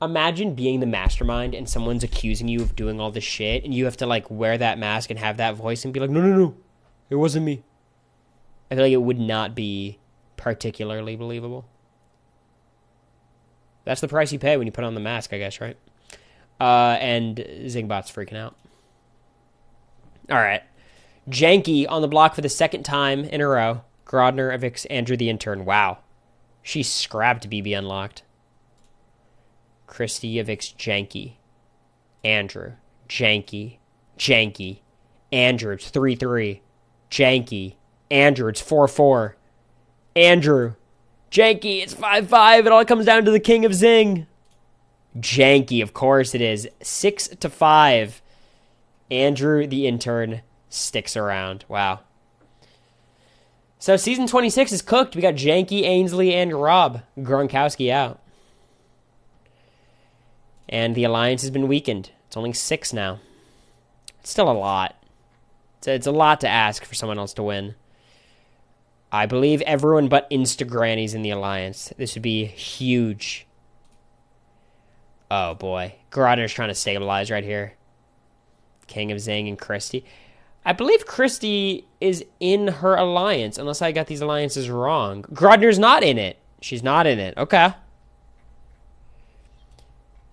Imagine being the Mastermind and someone's accusing you of doing all this shit and you have to, like, wear that mask and have that voice and be like, no, it wasn't me. I feel like it would not be particularly believable. That's the price you pay when you put on the mask, I guess, right? And Zingbot's freaking out. All right. Janky on the block for the 2nd time in a row. Grodner evicts Andrew the intern. Wow. She scrapped BB unlocked. Christy evicts Janky. Andrew. Janky. Andrew, it's 3-3. Janky. Andrew, it's 4-4. Andrew. Janky, it's 5-5. It all comes down to the King of Zing. Janky, of course it is. 6-5. Andrew the intern sticks around. Wow. So season 26 is cooked. We got Janky, Ainsley, and Rob Gronkowski out. And the alliance has been weakened. It's only 6 now. It's still a lot. It's a lot to ask for someone else to win. I believe everyone but Instagranny's in the alliance. This would be huge. Oh, boy. Grodner's trying to stabilize right here. King of Zing and Christy. I believe Christy is in her alliance, unless I got these alliances wrong. Grodner's not in it. She's not in it. Okay.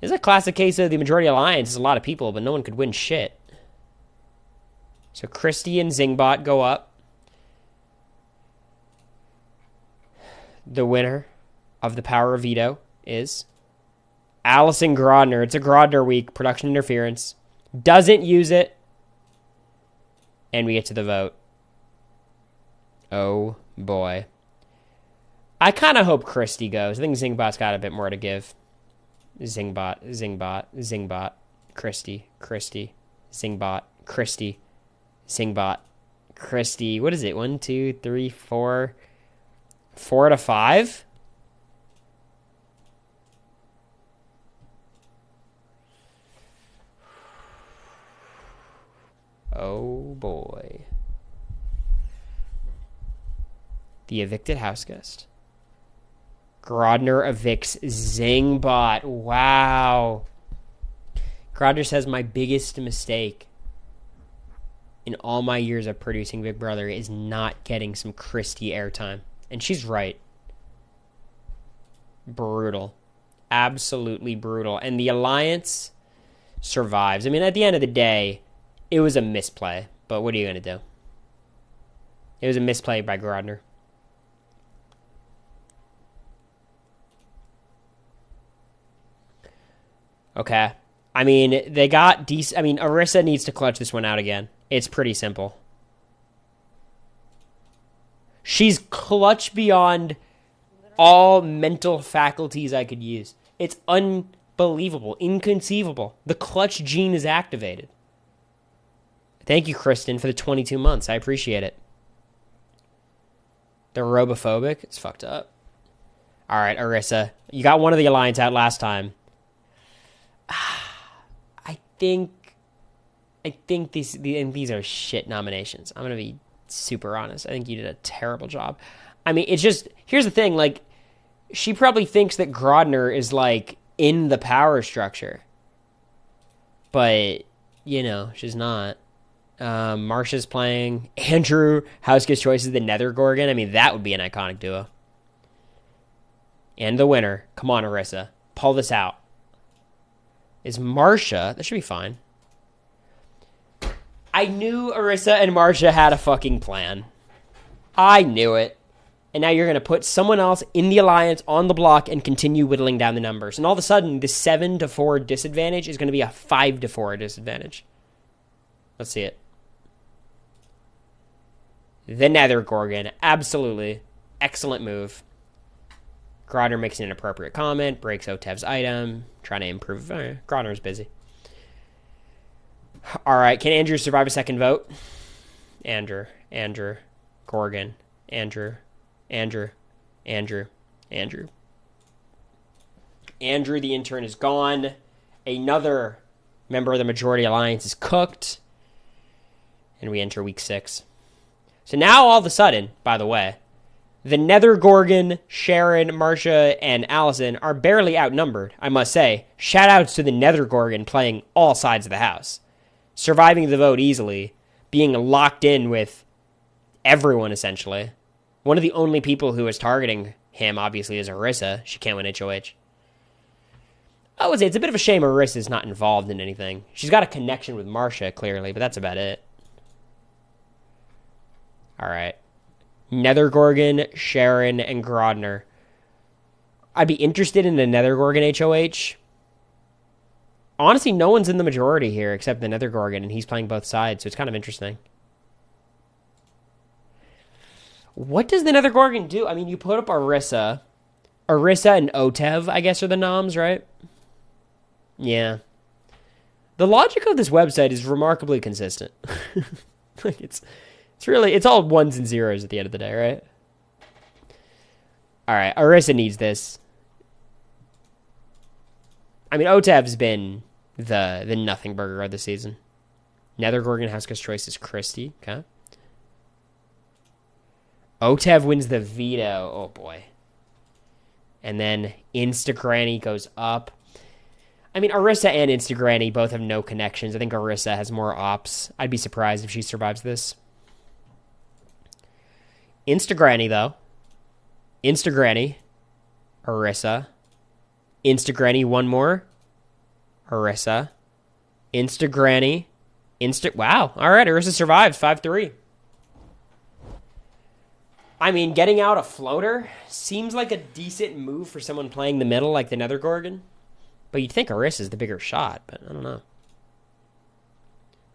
This is a classic case of the majority alliance. It's a lot of people, but no one could win shit. So Christy and Zingbot go up. The winner of the power of veto is Allison Grodner. It's a Grodner week. Production interference. Doesn't use it. And we get to the vote. Oh, boy. I kind of hope Christy goes. I think Zingbot's got a bit more to give. Zingbot. Christy. Zingbot. Christy. Zingbot. Christy. What is it? 1, 2, 3, 4. 4 to 5? Oh, boy. The evicted house guest. Grodner evicts Zingbot. Wow. Grodner says my biggest mistake in all my years of producing Big Brother is not getting some Christy airtime. And she's right. Brutal. Absolutely brutal. And the alliance survives. I mean, at the end of the day, it was a misplay. But what are you going to do? It was a misplay by Grodner. Okay. I mean, they got decent. I mean, Arissa needs to clutch this one out again. It's pretty simple. She's clutch beyond all mental faculties I could use. It's unbelievable, inconceivable. The clutch gene is activated. Thank you, Kristen, for the 22 months. I appreciate it. They're robophobic. It's fucked up. All right, Arissa. You got one of the alliance out last time. I think these are shit nominations. I'm going to be super honest. I think you did a terrible job. I mean, it's just, here's the thing, like, she probably thinks that Grodner is, like, in the power structure. But, you know, she's not. Marsha's playing. Andrew, House's choice is the Nether Gorgon. I mean, that would be an iconic duo. And the winner. Come on, Arissa. Pull this out. Is Marsha. That should be fine. I knew Arissa and Marsha had a fucking plan. I knew it. And now you're going to put someone else in the alliance on the block and continue whittling down the numbers. And all of a sudden, the 7 to 4 disadvantage is going to be a 5 to 4 disadvantage. Let's see it. The Nether Gorgon. Absolutely. Excellent move. Grodner makes an inappropriate comment. Breaks Otev's item. Trying to improve. Grodner's busy. All right. Can Andrew survive a second vote? Andrew. Gorgon. Andrew, the intern, is gone. Another member of the majority alliance is cooked. And we enter week 6. So now, all of a sudden, by the way, the Nether Gorgon, Sharon, Marsha, and Allison are barely outnumbered, I must say. Shoutouts to the Nether Gorgon playing all sides of the house. Surviving the vote easily. Being locked in with everyone, essentially. One of the only people who is targeting him, obviously, is Arissa. She can't win HOH. I would say it's a bit of a shame Arissa's not involved in anything. She's got a connection with Marsha, clearly, but that's about it. All right. Nether Gorgon, Sharon, and Grodner. I'd be interested in the Nether Gorgon HOH. Honestly, no one's in the majority here except the Nether Gorgon, and he's playing both sides, so it's kind of interesting. What does the Nether Gorgon do? I mean, you put up Arissa. Arissa and Otev, I guess, are the noms, right? Yeah. The logic of this website is remarkably consistent. Like, it's all ones and zeros at the end of the day, right? All right, Arissa needs this. I mean, Otev's been the nothing burger of the season. Nether Gorgon House's choice is Christy. Okay. Otev wins the veto. Oh, boy. And then Instagranny goes up. I mean, Arissa and Instagranny both have no connections. I think Arissa has more ops. I'd be surprised if she survives this. Instagranny, though. Instagranny. Arissa. Instagranny, one more. Arissa. Instagranny. Wow. All right, Arissa survives. 5-3. I mean, getting out a floater seems like a decent move for someone playing the middle like the Nether Gorgon. But you'd think Arissa's the bigger shot, but I don't know.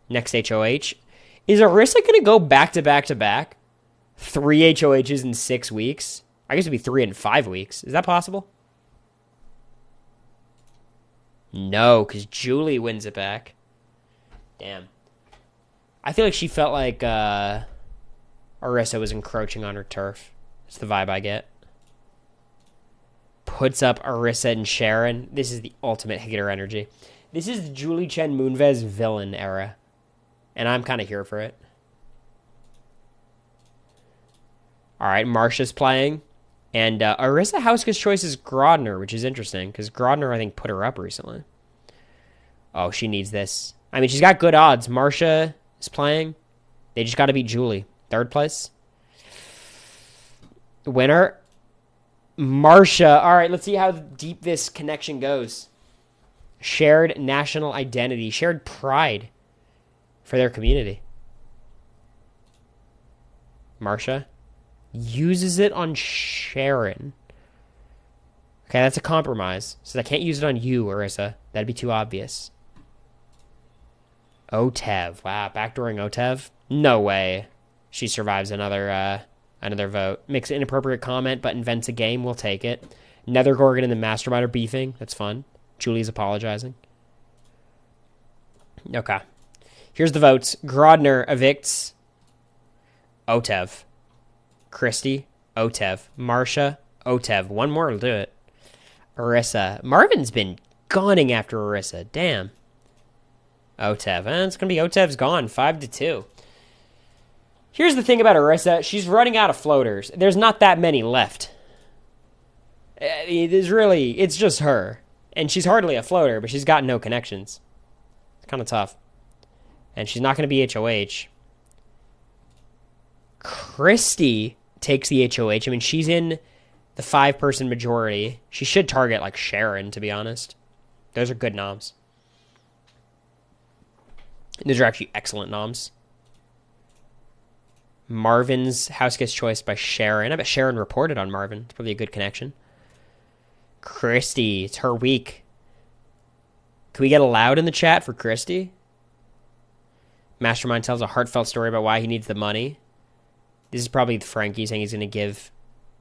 Next HOH. Is Arissa going to go back-to-back-to-back? 3 HOHs in 6 weeks? I guess it'd be 3 in 5 weeks. Is that possible? No, because Julie wins it back. Damn. I feel like she felt like Arissa was encroaching on her turf. That's the vibe I get. Puts up Arissa and Sharon. This is the ultimate hater energy. This is the Julie Chen Moonves villain era. And I'm kind of here for it. Alright, Marsha's playing. And Arissa House's choice is Grodner, which is interesting. Because Grodner, I think, put her up recently. Oh, she needs this. I mean, she's got good odds. Marsha is playing. They just got to beat Julie. 3rd place. Winner. Marsha. All right, let's see how deep this connection goes. Shared national identity. Shared pride for their community. Marsha uses it on Sharon. Okay, that's a compromise. So I can't use it on you, Arissa. That'd be too obvious. Otev. Wow, backdooring Otev? No way. She survives another vote. Makes an inappropriate comment, but invents a game. We'll take it. Nether Gorgon and the Mastermind are beefing. That's fun. Julie's apologizing. Okay. Here's the votes. Grodner evicts Otev. Christy, Otev. Marsha, Otev. One more will do it. Arissa. Marvin's been gunning after Arissa. Damn. Otev. It's going to be Otev's gone. 5-2. Here's the thing about Arissa. She's running out of floaters. There's not that many left. It's just her. And she's hardly a floater, but she's got no connections. It's kind of tough. And she's not going to be HOH. Christy takes the HOH. I mean, she's in the 5-person majority. She should target, like, Sharon, to be honest. Those are good noms. Those are actually excellent noms. Marvin's house gets choice by Sharon. I bet Sharon reported on Marvin. It's probably a good connection. Christy. It's her week. Can we get a loud in the chat for Christy? Mastermind tells a heartfelt story about why he needs the money. This is probably Frankie saying he's going to give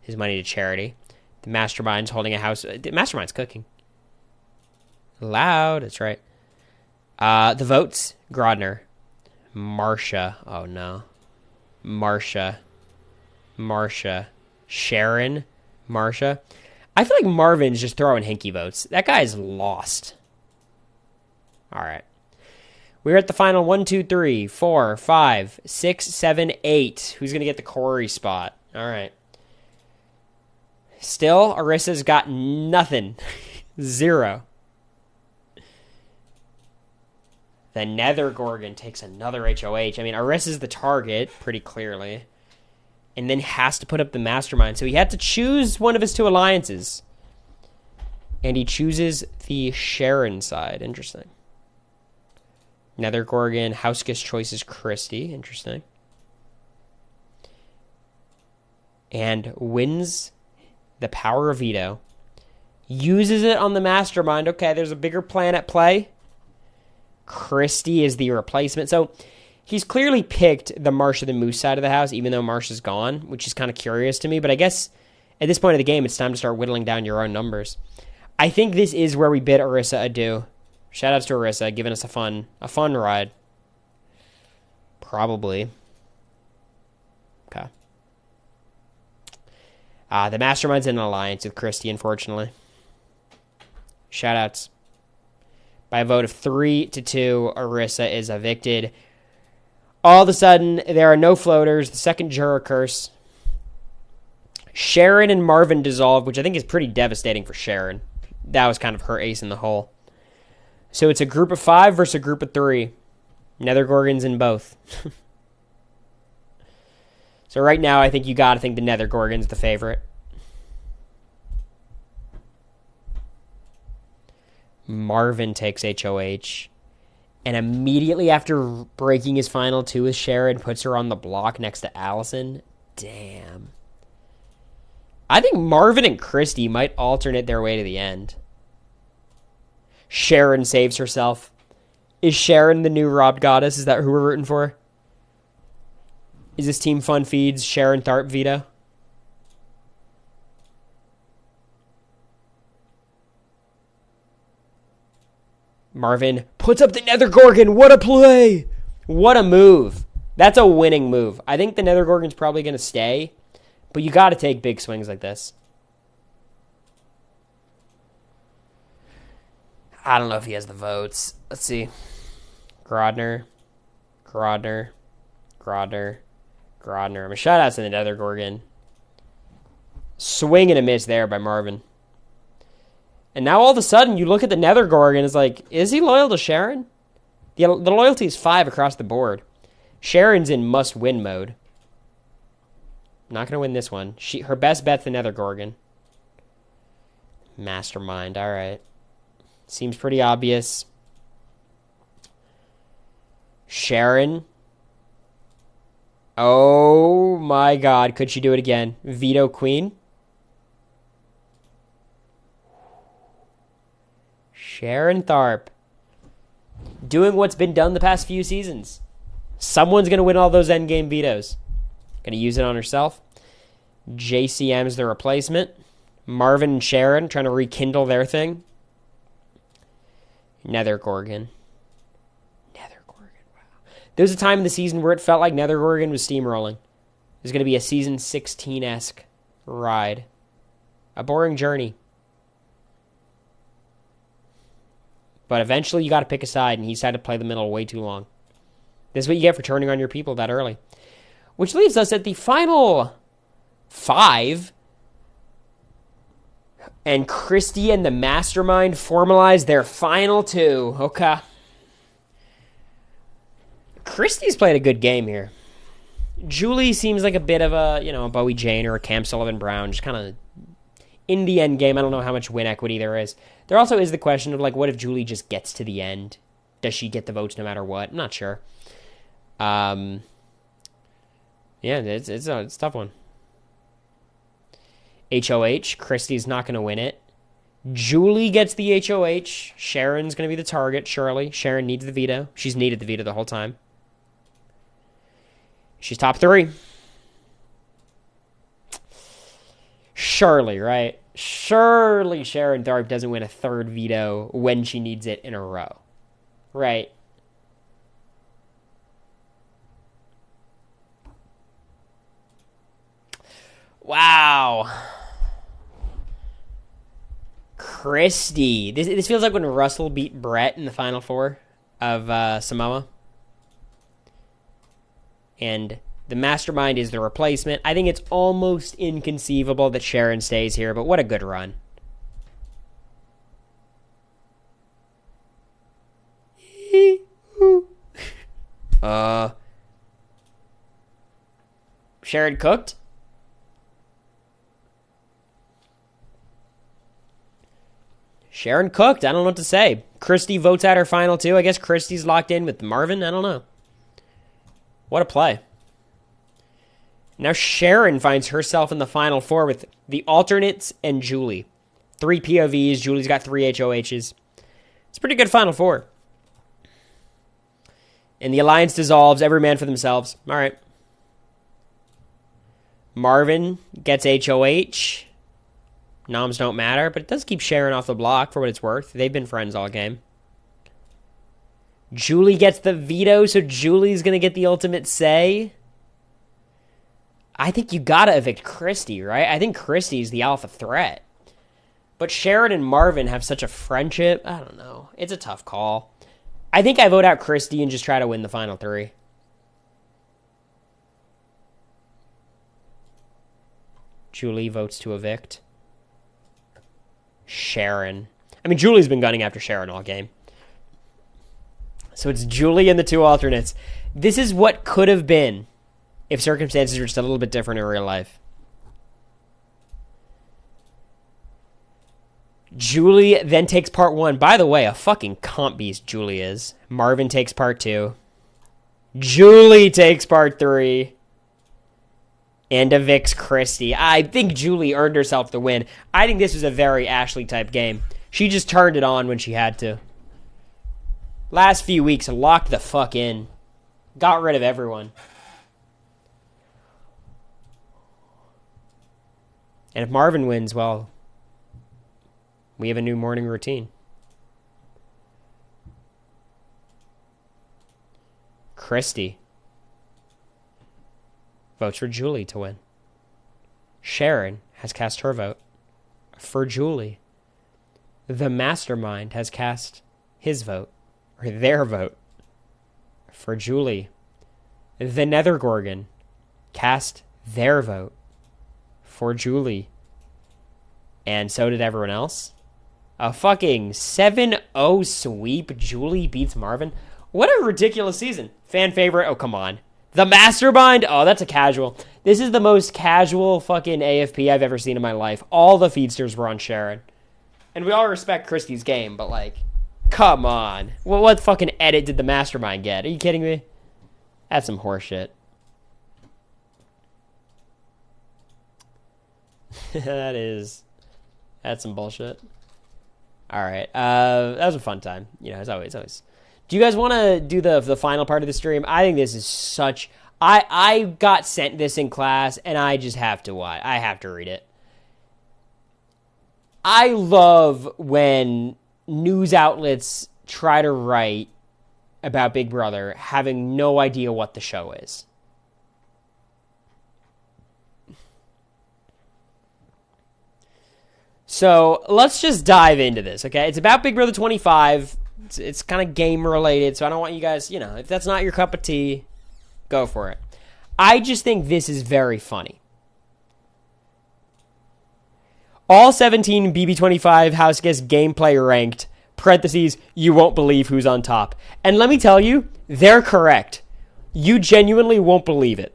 his money to charity. The Mastermind's holding a house. The Mastermind's cooking. Loud. That's right. The votes. Grodner. Marsha. Oh, no. Marsha. Sharon. Marsha. I feel like Marvin's just throwing hinky votes. That guy's lost. All right. We're at the final 1, 2, 3, 4, 5, 6, 7, 8. Who's going to get the Cory spot? All right. Still, Arissa's got nothing. 0. The Nether Gorgon takes another HOH. I mean, Arissa's the target, pretty clearly. And then has to put up the Mastermind. So he had to choose one of his 2 alliances. And he chooses the Sharon side. Interesting. Nether Gorgon, Houseguest choice is Christy. Interesting. And wins the power of veto. Uses it on the Mastermind. Okay, there's a bigger plan at play. Christy is the replacement. So he's clearly picked the Marsha the Moose side of the house, even though Marsha's gone, which is kind of curious to me. But I guess at this point of the game, it's time to start whittling down your own numbers. I think this is where we bid Arissa adieu. Shoutouts to Arissa, giving us a fun ride. Probably. Okay. The Mastermind's in an alliance with Christy, unfortunately. Shoutouts. By a vote of 3-2, Arissa is evicted. All of a sudden, there are no floaters. The second juror curse. Sharon and Marvin dissolve, which I think is pretty devastating for Sharon. That was kind of her ace in the hole. So it's a group of 5 versus a group of 3. Nether Gorgons in both. So right now, I think you got to think the Nether Gorgon's the favorite. Marvin takes HOH. And immediately after breaking his final 2 with Sharon, puts her on the block next to Allison. Damn. I think Marvin and Christy might alternate their way to the end. Sharon saves herself. Is Sharon the new Robbed Goddess? Is that who we're rooting for? Is this Team Fun Feeds Sharon Tharp veto? Marvin puts up the Nether Gorgon. What a play! What a move. That's a winning move. I think the Nether Gorgon's probably going to stay, but you got to take big swings like this. I don't know if he has the votes. Let's see. Grodner. I'm a shout out to the Nether Gorgon. Swing and a miss there by Marvin. And now all of a sudden, you look at the Nether Gorgon, it's like, is he loyal to Sharon? The loyalty is 5 across the board. Sharon's in must-win mode. Not going to win this one. Her best bet's the Nether Gorgon. Mastermind, all right. Seems pretty obvious. Sharon. Oh my god, could she do it again? Veto Queen. Sharon Tharp. Doing what's been done the past few seasons. Someone's going to win all those endgame vetoes. Going to use it on herself. JCM's the replacement. Marvin and Sharon trying to rekindle their thing. Nether Gorgon. Wow. There was a time in the season where it felt like Nether Gorgon was steamrolling. There's going to be a season 16-esque ride. A boring journey. But eventually you got to pick a side, and he decided to play the middle way too long. This is what you get for turning on your people that early. Which leaves us at the final 5. And Christy and the Mastermind formalize their final 2. Okay. Christy's played a good game here. Julie seems like a bit of a, a Bowie Jane or a Cam Sullivan Brown. Just kind of in the end game. I don't know how much win equity there is. There also is the question of, what if Julie just gets to the end? Does she get the votes no matter what? I'm not sure. Yeah, it's a tough one. HOH. Christy's not going to win it. Julie gets the HOH. Sharon's going to be the target, surely. Sharon needs the veto. She's needed the veto the whole time. She's top 3. Surely, right? Surely Sharon Tharp doesn't win a 3rd veto when she needs it in a row. Right? Wow. Christy. This feels like when Russell beat Brett in the Final 4 of Samoa. And the Mastermind is the replacement. I think it's almost inconceivable that Sharon stays here, but what a good run. Sharon cooked? Sharon cooked. I don't know what to say. Christy votes out her final 2. I guess Christy's locked in with Marvin. I don't know. What a play. Now Sharon finds herself in the final 4 with the alternates and Julie. 3 POVs. Julie's got 3 HOHs. It's a pretty good final 4. And the alliance dissolves. Every man for themselves. All right. Marvin gets HOH. Noms don't matter, but it does keep Sharon off the block for what it's worth. They've been friends all game. Julie gets the veto, so Julie's going to get the ultimate say. I think you got to evict Christy, right? I think Christy's the alpha threat. But Sharon and Marvin have such a friendship. I don't know. It's a tough call. I think I vote out Christy and just try to win the final 3. Julie votes to evict. Sharon. I mean, Julie's been gunning after Sharon all game. So it's Julie and the two alternates. This is what could have been if circumstances were just a little bit different in real life. Julie then takes part 1. By the way, a fucking comp beast Julie is. Marvin takes part 2. Julie takes part 3. And evicts Christy. I think Julie earned herself the win. I think this was a very Ashley-type game. She just turned it on when she had to. Last few weeks, locked the fuck in. Got rid of everyone. And if Marvin wins, well, we have a new morning routine. Christy votes for Julie to win. Sharon has cast her vote for Julie. The mastermind has cast his vote, or their vote, for Julie. The Nether Gorgon cast their vote for Julie. And so did everyone else. A fucking 7-0 sweep. Julie beats Marvin. What a ridiculous season. Fan favorite. Oh, come on. The Mastermind. Oh, that's a casual. This is the most casual fucking AFP I've ever seen in my life. All the feedsters were on Sharon. And we all respect Christie's game, but like, come on. Well, what fucking edit did the Mastermind get? Are you kidding me? That's some horseshit. That's some bullshit. All right. That was a fun time. You know, as always. Do you guys want to do the final part of the stream? I think this is such... I got sent this in class, and I just have to watch. I have to read it. I love when news outlets try to write about Big Brother having no idea what the show is. So let's just dive into this, okay? It's about Big Brother 25. It's kind of game related, so I don't want you guys, you know, if that's not your cup of tea, go for it. I just think this is very funny. All 17 BB25 house guest gameplay ranked, parentheses, you won't believe who's on top. And let me tell you, they're correct. You genuinely won't believe it.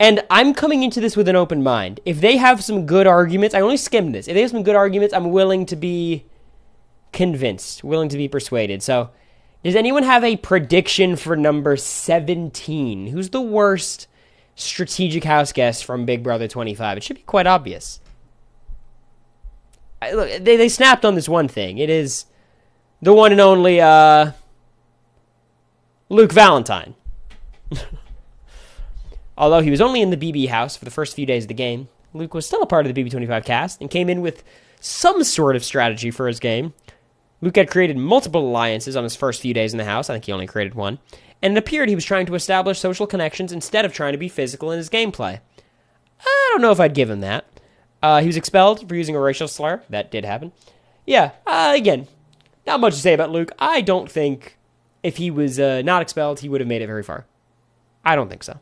And I'm coming into this with an open mind. If they have some good arguments, I only skimmed this. If they have some good arguments, I'm willing to be convinced, willing to be persuaded. So, does anyone have a prediction for number 17? Who's the worst strategic house guest from Big Brother 25? It should be quite obvious. Look, they snapped on this one thing. It is the one and only Luke Valentine. Although he was only in the BB house for the first few days of the game, Luke was still a part of the BB25 cast and came in with some sort of strategy for his game. Luke had created multiple alliances on his first few days in the house. I think he only created one. And it appeared he was trying to establish social connections instead of trying to be physical in his gameplay. I don't know if I'd give him that. He was expelled for using a racial slur. That did happen. Yeah, again, not much to say about Luke. I don't think if he was not expelled, he would have made it very far. I don't think so.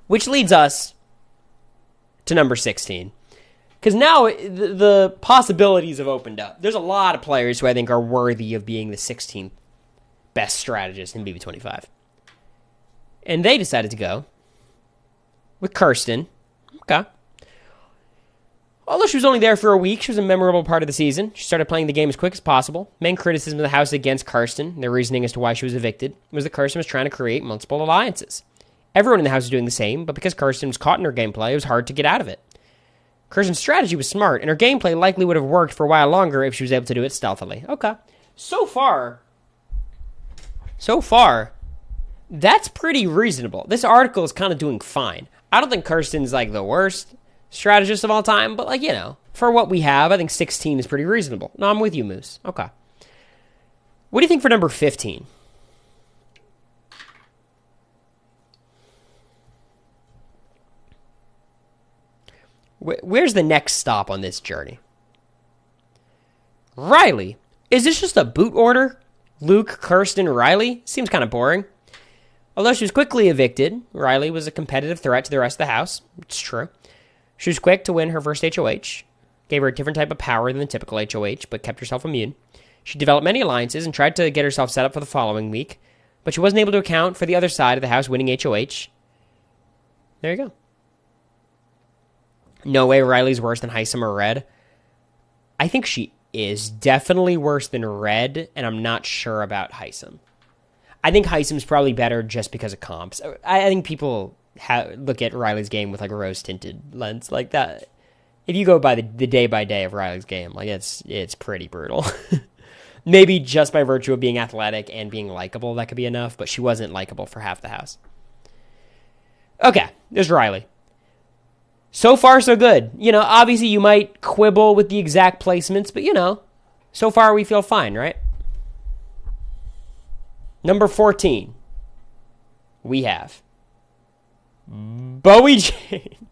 Which leads us to number 16. Because now the possibilities have opened up. There's a lot of players who I think are worthy of being the 16th best strategist in BB25. And they decided to go with Kirsten. Okay. Although she was only there for a week, she was a memorable part of the season. She started playing the game as quick as possible. Main criticism of the house against Kirsten, their reasoning as to why she was evicted, was that Kirsten was trying to create multiple alliances. Everyone in the house was doing the same, but because Kirsten was caught in her gameplay, it was hard to get out of it. Kirsten's strategy was smart, and her gameplay likely would have worked for a while longer if she was able to do it stealthily. Okay. So far, that's pretty reasonable. This article is kind of doing fine. I don't think Kirsten's like the worst strategist of all time, but like, you know, for what we have, I think 16 is pretty reasonable. No, I'm with you, Moose. Okay. What do you think for number 15? Where's the next stop on this journey? Riley. Is this just a boot order? Luke, Kirsten, Riley. Seems kind of boring. Although she was quickly evicted, Riley was a competitive threat to the rest of the house. It's true. She was quick to win her first HOH. Gave her a different type of power than the typical HOH, but kept herself immune. She developed many alliances and tried to get herself set up for the following week, but she wasn't able to account for the other side of the house winning HOH. There you go. No way Riley's worse than Heisem or Red. I think she is definitely worse than Red, and I'm not sure about Heisem. I think Heisem's probably better just because of comps. I think people look at Riley's game with like a rose-tinted lens like that. If you go by the day-by-day of Riley's game, like it's pretty brutal. Maybe just by virtue of being athletic and being likable, that could be enough, but she wasn't likable for half the house. Okay, there's Riley. So far, so good. You know, obviously you might quibble with the exact placements, but you know, so far we feel fine, right? Number 14, we have Bowie Jane.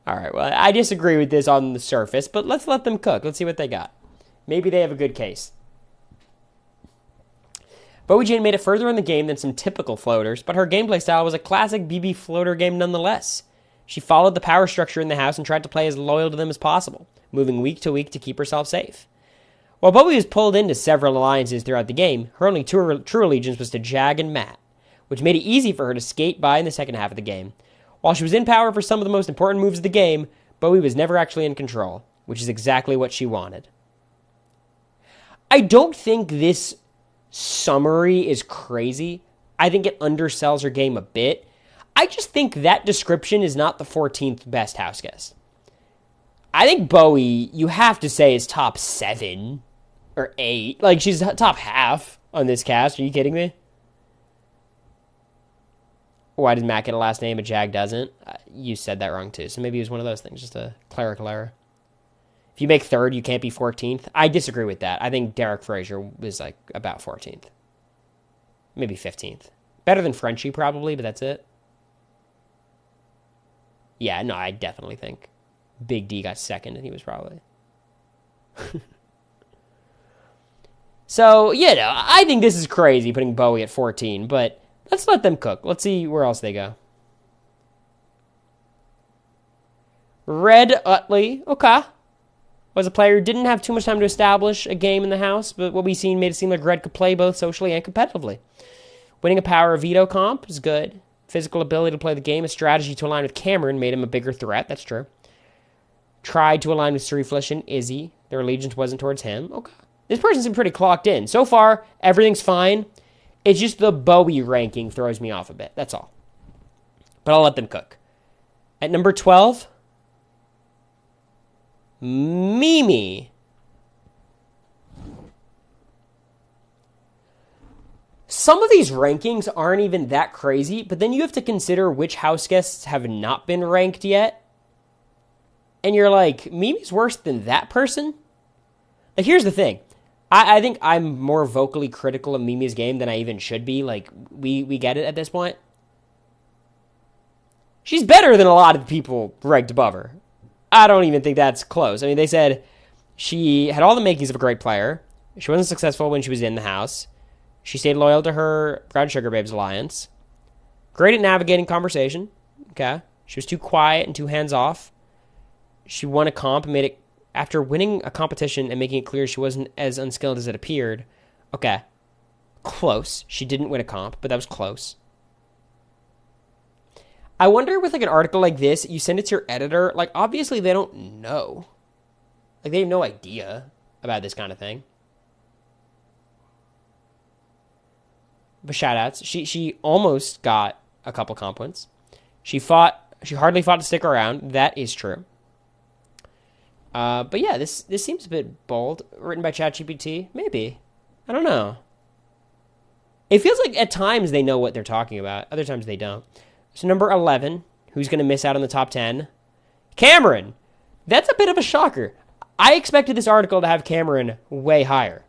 All right, well, I disagree with this on the surface, but let's let them cook. Let's see what they got. Maybe they have a good case. Bowie Jane made it further in the game than some typical floaters, but her gameplay style was a classic BB floater game nonetheless. She followed the power structure in the house and tried to play as loyal to them as possible, moving week to week to keep herself safe. While Bowie was pulled into several alliances throughout the game, her only true allegiance was to Jag and Matt, which made it easy for her to skate by in the second half of the game. While she was in power for some of the most important moves of the game, Bowie was never actually in control, which is exactly what she wanted. I don't think this summary is crazy. I think it undersells her game a bit. I just think that description is not the 14th best house guest. I think Bowie, you have to say, is top 7 or 8. Like, she's top half on this cast. Are you kidding me? Why does Matt get a last name, but Jag doesn't? You said that wrong, too. So maybe it was one of those things, just a clerical error. If you make 3rd, you can't be 14th. I disagree with that. I think Derek Frazier was, like, about 14th. Maybe 15th. Better than Frenchie, probably, but that's it. Yeah, no, I definitely think Big D got 2nd, and he was probably... So, you know, I think this is crazy, putting Bowie at 14, but let's let them cook. Let's see where else they go. Red Utley, okay. Was a player who didn't have too much time to establish a game in the house, but what we've seen made it seem like Red could play both socially and competitively. Winning a power veto comp is good. Physical ability to play the game, a strategy to align with Cameron made him a bigger threat, that's true. Tried to align with Seriflish and Izzy. Their allegiance wasn't towards him. Okay. This person's been pretty clocked in. So far, everything's fine. It's just the Bowie ranking throws me off a bit. That's all. But I'll let them cook. At number 12, Mimi. Some of these rankings aren't even that crazy, but then you have to consider which house guests have not been ranked yet. And you're like, Mimi's worse than that person? Like, here's the thing. I think I'm more vocally critical of Mimi's game than I even should be. Like, we get it at this point. She's better than a lot of the people ranked above her. I don't even think that's close. I mean, they said she had all the makings of a great player. She wasn't successful when she was in the house. She stayed loyal to her Brown Sugar Babes alliance. Great at navigating conversation. Okay. She was too quiet and too hands-off. She won a comp and made it, after winning a competition and making it clear she wasn't as unskilled as it appeared. Okay. Close. She didn't win a comp, but that was close. I wonder with like an article like this, you send it to your editor, like obviously they don't know. Like they have no idea about this kind of thing. But shout outs. She almost got a couple comp wins. She hardly fought to stick around. That is true. But yeah, this seems a bit bold. Written by ChatGPT? Maybe. I don't know. It feels like at times they know what they're talking about. Other times they don't. So number 11, who's going to miss out on the top 10? Cameron. That's a bit of a shocker. I expected this article to have Cameron way higher.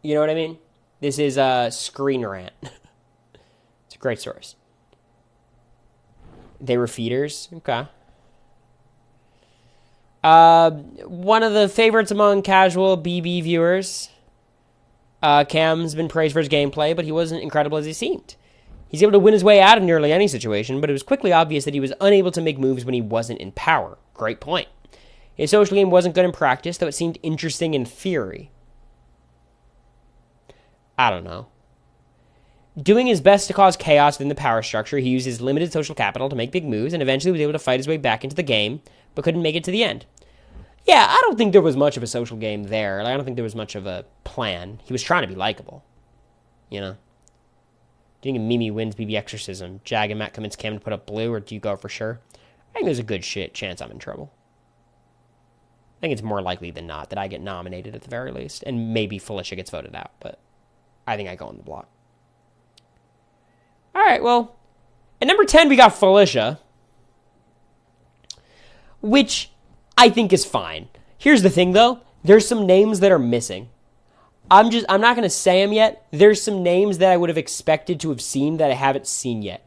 You know what I mean? This is a Screen Rant. It's a great source. They were feeders. Okay. One of the favorites among casual BB viewers. Cam's been praised for his gameplay, but he wasn't incredible as he seemed. He's able to win his way out of nearly any situation, but it was quickly obvious that he was unable to make moves when he wasn't in power. Great point. His social game wasn't good in practice, though it seemed interesting in theory. I don't know. Doing his best to cause chaos within the power structure, he used his limited social capital to make big moves and eventually was able to fight his way back into the game, but couldn't make it to the end. Yeah, I don't think there was much of a social game there. I don't think there was much of a plan. He was trying to be likable. You know? Do you think Mimi wins BB Exorcism? Jag and Matt convince Cam to put up blue, or do you go for sure? I think there's a good chance I'm in trouble. I think it's more likely than not that I get nominated at the very least, and maybe Felicia gets voted out, but I think I go on the block. All right, well, at number 10 we got Felicia, which I think is fine. Here's the thing, though. There's some names that are missing. I'm not going to say them yet. There's some names that I would have expected to have seen that I haven't seen yet.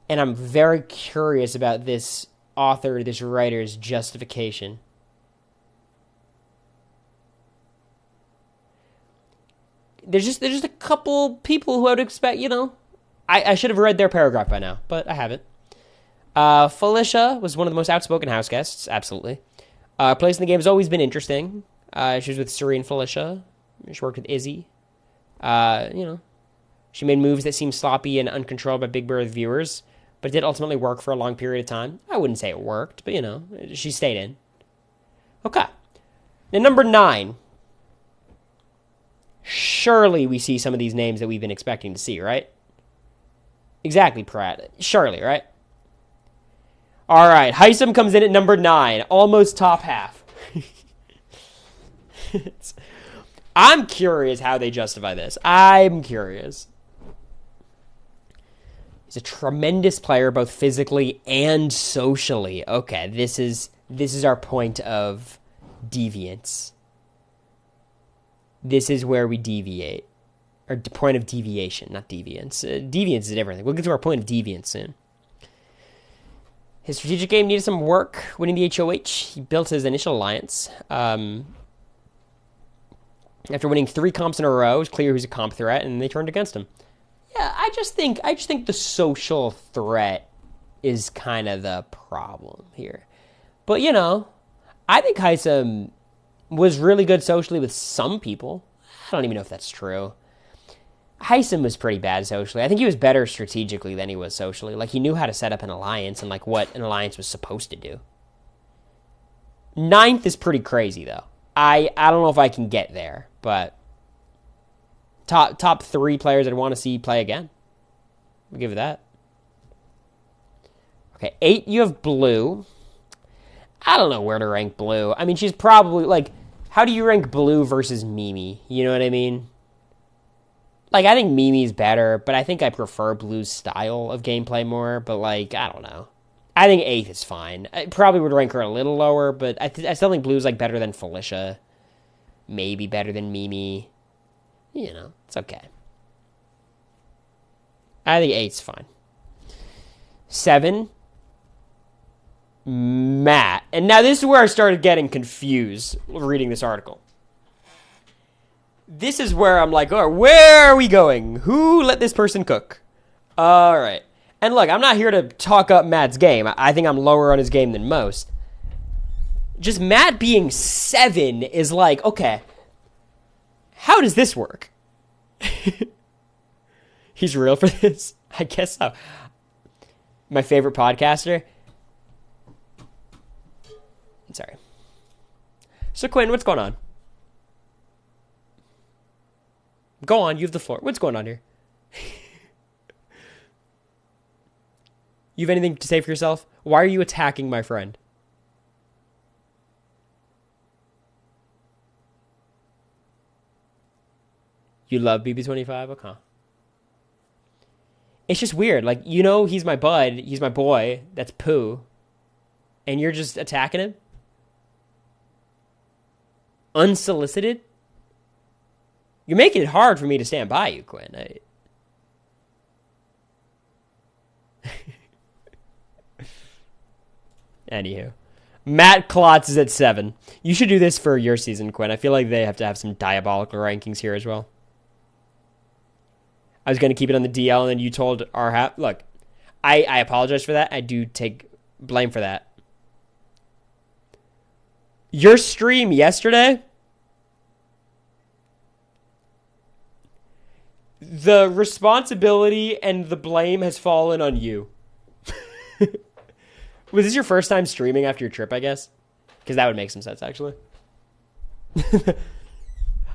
And I'm very curious about this author, this writer's justification. There's just a couple people who I would expect, you know. I should have read their paragraph by now, but I haven't. Felicia was one of the most outspoken house guests, absolutely. Place in the game has always been interesting. She was with Serene Felicia. She worked with Izzy. She made moves that seemed sloppy and uncontrolled by Big Brother viewers, but it did ultimately work for a long period of time. I wouldn't say it worked, but, she stayed in. Okay. Now, number 9. Surely we see some of these names that we've been expecting to see, right? Exactly, Pratt. Surely, right? All right. Heisem comes in at number 9. Almost top half. I'm curious how they justify this. I'm curious. He's a tremendous player, both physically and socially. Okay, this is our point of deviance. This is where we deviate. Or point of deviation, not deviance. Deviance is a different thing. We'll get to our point of deviance soon. His strategic game needed some work. Winning the HOH, he built his initial alliance. After winning 3 comps in a row, it was clear he was a comp threat, and they turned against him. Yeah, I just think the social threat is kind of the problem here. But, I think Heisem was really good socially with some people. I don't even know if that's true. Heisem was pretty bad socially. I think he was better strategically than he was socially. Like, he knew how to set up an alliance and, like, what an alliance was supposed to do. 9th is pretty crazy, though. I don't know if I can get there, but top 3 players I'd want to see play again. We'll give it that. Okay, 8, you have Blue. I don't know where to rank Blue. I mean, she's probably, like, how do you rank Blue versus Mimi? You know what I mean? Like, I think Mimi's better, but I think I prefer Blue's style of gameplay more, but, like, I don't know. I think 8th is fine. I probably would rank her a little lower, but I still think Blue's, like, better than Felicia. Maybe better than Mimi. It's okay. I think 8's fine. 7, Matt. And now this is where I started getting confused reading this article. This is where I'm like, oh, where are we going? Who let this person cook? All right. And look, I'm not here to talk up Matt's game. I think I'm lower on his game than most. Just Matt being 7 is like, okay, how does this work? He's real for this? I guess so. My favorite podcaster. I'm sorry. So, Quinn, what's going on? Go on, you have the floor. What's going on here? You have anything to say for yourself? Why are you attacking my friend? You love BB25? Okay. It's just weird. Like, he's my bud. He's my boy. That's Pooh. And you're just attacking him? Unsolicited? You're making it hard for me to stand by you, Quinn. Anywho. Matt Klotz is at 7. You should do this for your season, Quinn. I feel like they have to have some diabolical rankings here as well. I was going to keep it on the DL, and then you told our half. Look, I apologize for that. I do take blame for that. Your stream yesterday, the responsibility and the blame has fallen on you. Was this your first time streaming after your trip, I guess? Because that would make some sense, actually.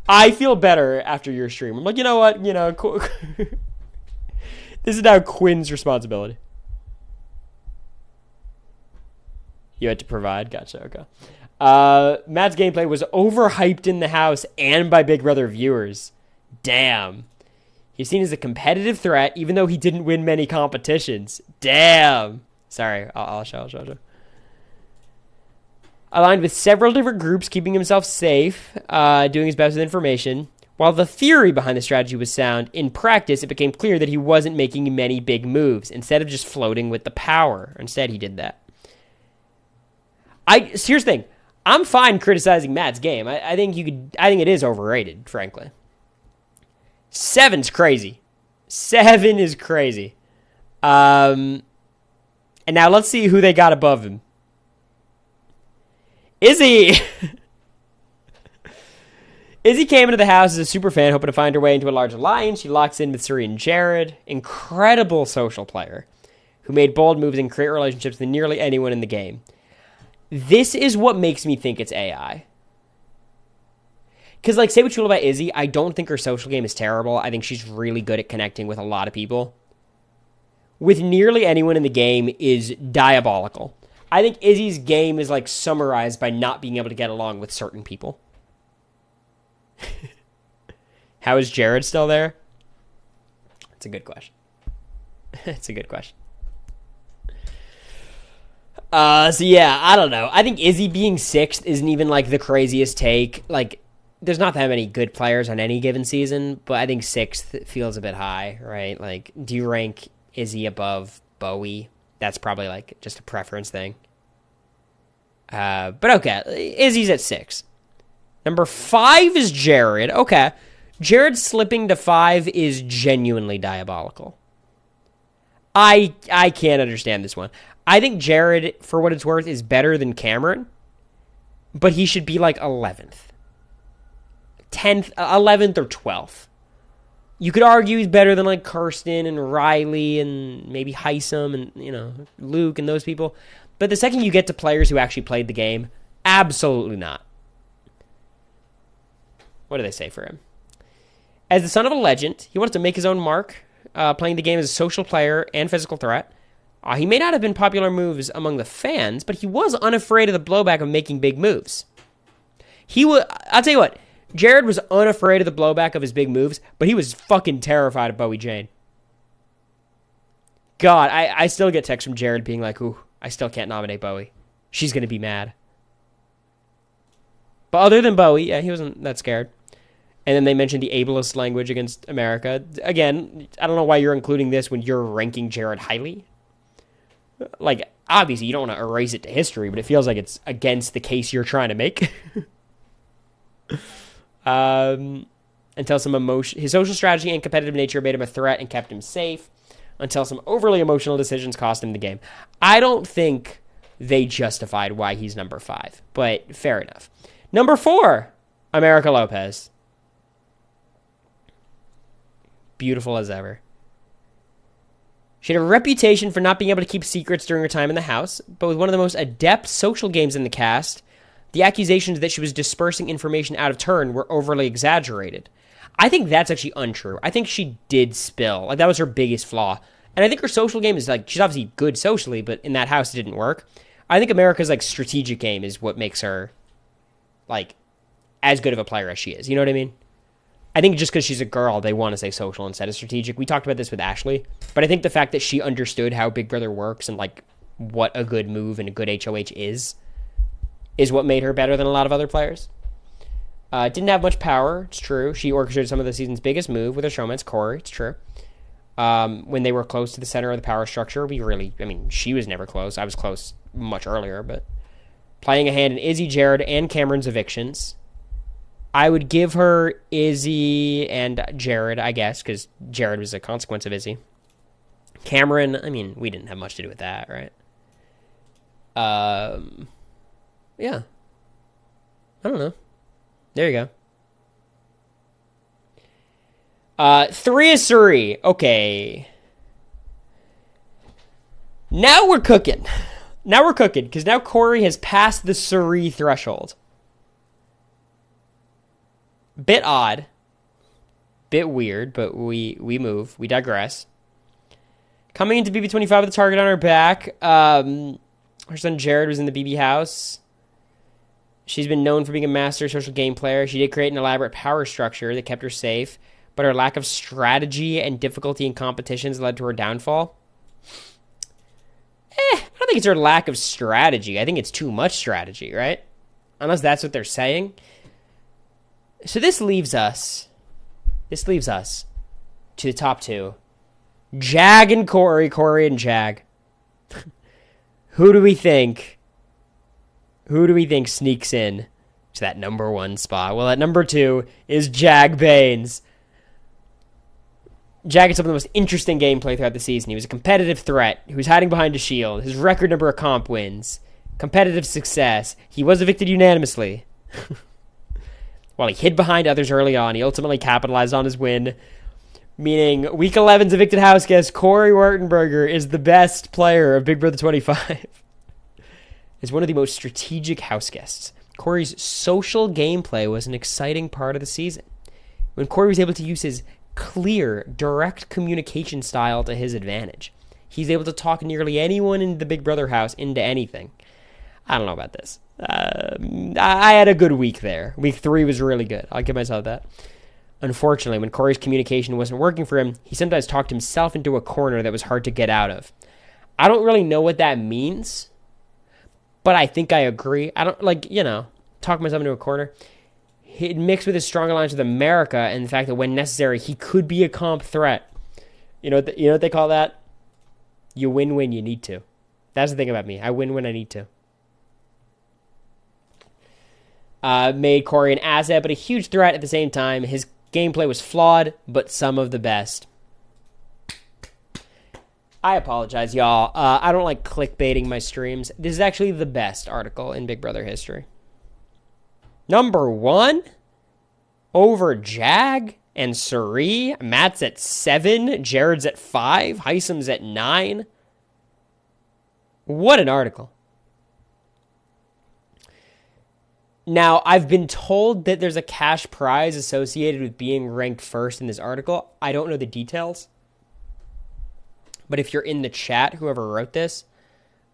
I feel better after your stream. I'm like, you know what? This is now Quinn's responsibility. You had to provide? Gotcha, okay. Matt's gameplay was overhyped in the house and by Big Brother viewers. Damn. He's seen as a competitive threat, even though he didn't win many competitions. Damn. Sorry, I'll show. Aligned with several different groups, keeping himself safe, doing his best with information. While the theory behind the strategy was sound, in practice, it became clear that he wasn't making many big moves, instead of just floating with the power. Instead, he did that. Here's the thing. I'm fine criticizing Matt's game. I think it is overrated, frankly. 7's crazy. 7 is crazy. And now let's see who they got above him. Izzy! Izzy came into the house as a super fan, hoping to find her way into a large alliance. She locks in with Suri and Jared. Incredible social player who made bold moves and create relationships with nearly anyone in the game. This is what makes me think it's AI. Because, say what you will about Izzy, I don't think her social game is terrible. I think she's really good at connecting with a lot of people. With nearly anyone in the game is diabolical. I think Izzy's game is, summarized by not being able to get along with certain people. How is Jared still there? It's a good question. It's a good question. So yeah, I don't know. I think Izzy being 6th isn't even, the craziest take. There's not that many good players on any given season, but I think 6th feels a bit high, right? Do you rank Izzy above Bowie? That's probably, just a preference thing. But okay, Izzy's at 6. Number 5 is Jared. Okay. Jared slipping to 5 is genuinely diabolical. I can't understand this one. I think Jared, for what it's worth, is better than Cameron, but he should be 11th. 10th, 11th, or 12th. You could argue he's better than Kirsten and Riley and maybe Heisem and, Luke and those people. But the second you get to players who actually played the game, absolutely not. What do they say for him? As the son of a legend, he wants to make his own mark, playing the game as a social player and physical threat. He may not have been popular moves among the fans, but he was unafraid of the blowback of making big moves. I'll tell you what, Jared was unafraid of the blowback of his big moves, but he was fucking terrified of Bowie Jane. God, I still get texts from Jared being like, ooh, I still can't nominate Bowie. She's going to be mad. But other than Bowie, yeah, he wasn't that scared. And then they mentioned the ableist language against America. Again, I don't know why you're including this when you're ranking Jared highly. Obviously, you don't want to erase it to history, but it feels like it's against the case you're trying to make. Until some emotion, his social strategy and competitive nature made him a threat and kept him safe. Until some overly emotional decisions cost him the game. I don't think they justified why he's number 5, but fair enough. Number 4, America Lopez. Beautiful as ever. She had a reputation for not being able to keep secrets during her time in the house, but with one of the most adept social games in the cast, the accusations that she was dispersing information out of turn were overly exaggerated. I think that's actually untrue. I think she did spill. That was her biggest flaw. And I think her social game is, she's obviously good socially, but in that house it didn't work. I think America's, strategic game is what makes her, as good of a player as she is. You know what I mean? I think just because she's a girl, they want to say social instead of strategic. We talked about this with Ashley, but I think the fact that she understood how Big Brother works and, what a good move and a good HOH is what made her better than a lot of other players. Didn't have much power, it's true. She orchestrated some of the season's biggest move with her showman's Cory, it's true. When they were close to the center of the power structure, she was never close. I was close much earlier, but playing a hand in Izzy, Jared, and Cameron's evictions. I would give her Izzy and Jared, I guess, because Jared was a consequence of Izzy. Cameron, I mean, we didn't have much to do with that, right? Yeah. I don't know. There you go. 3 is Suri. Okay. Now we're cooking. Because now Cory has passed the Suri threshold. Bit odd. Bit weird, but we move. We digress. Coming into BB25 with a target on her back. Her son Jared was in the BB house. She's been known for being a master social game player. She did create an elaborate power structure that kept her safe, but her lack of strategy and difficulty in competitions led to her downfall. I don't think it's her lack of strategy. I think it's too much strategy, right? Unless that's what they're saying. So this leaves us to the top 2. Jag and Cory and Jag. Who do we think sneaks in to that number 1 spot? Well, at number 2 is Jag Baines. Jag had some of the most interesting gameplay throughout the season. He was a competitive threat who was hiding behind a shield. His record number of comp wins. Competitive success. He was evicted unanimously. While he hid behind others early on, he ultimately capitalized on his win. Meaning, Week 11's evicted house guest, Cory Wartenberger, is the best player of Big Brother 25. Is one of the most strategic house guests. Cory's social gameplay was an exciting part of the season. When Cory was able to use his clear, direct communication style to his advantage, he's able to talk nearly anyone in the Big Brother house into anything. I don't know about this. I had a good week there. Week 3 was really good. I'll give myself that. Unfortunately, when Cory's communication wasn't working for him, he sometimes talked himself into a corner that was hard to get out of. I don't really know what that means, but I think I agree. I don't, talk myself into a corner. It mixed with his strong alliance with America and the fact that when necessary, he could be a comp threat. You know what they call that? You win when you need to. That's the thing about me. I win when I need to. Made Cory an asset, but a huge threat at the same time. His gameplay was flawed, but some of the best. I apologize, y'all. I don't like clickbaiting my streams. This is actually the best article in Big Brother history. Number 1 over Jag and Suri. Matt's at 7. Jared's at 5. Heisem's at 9. What an article. Now, I've been told that there's a cash prize associated with being ranked first in this article. I don't know the details. But if you're in the chat, whoever wrote this,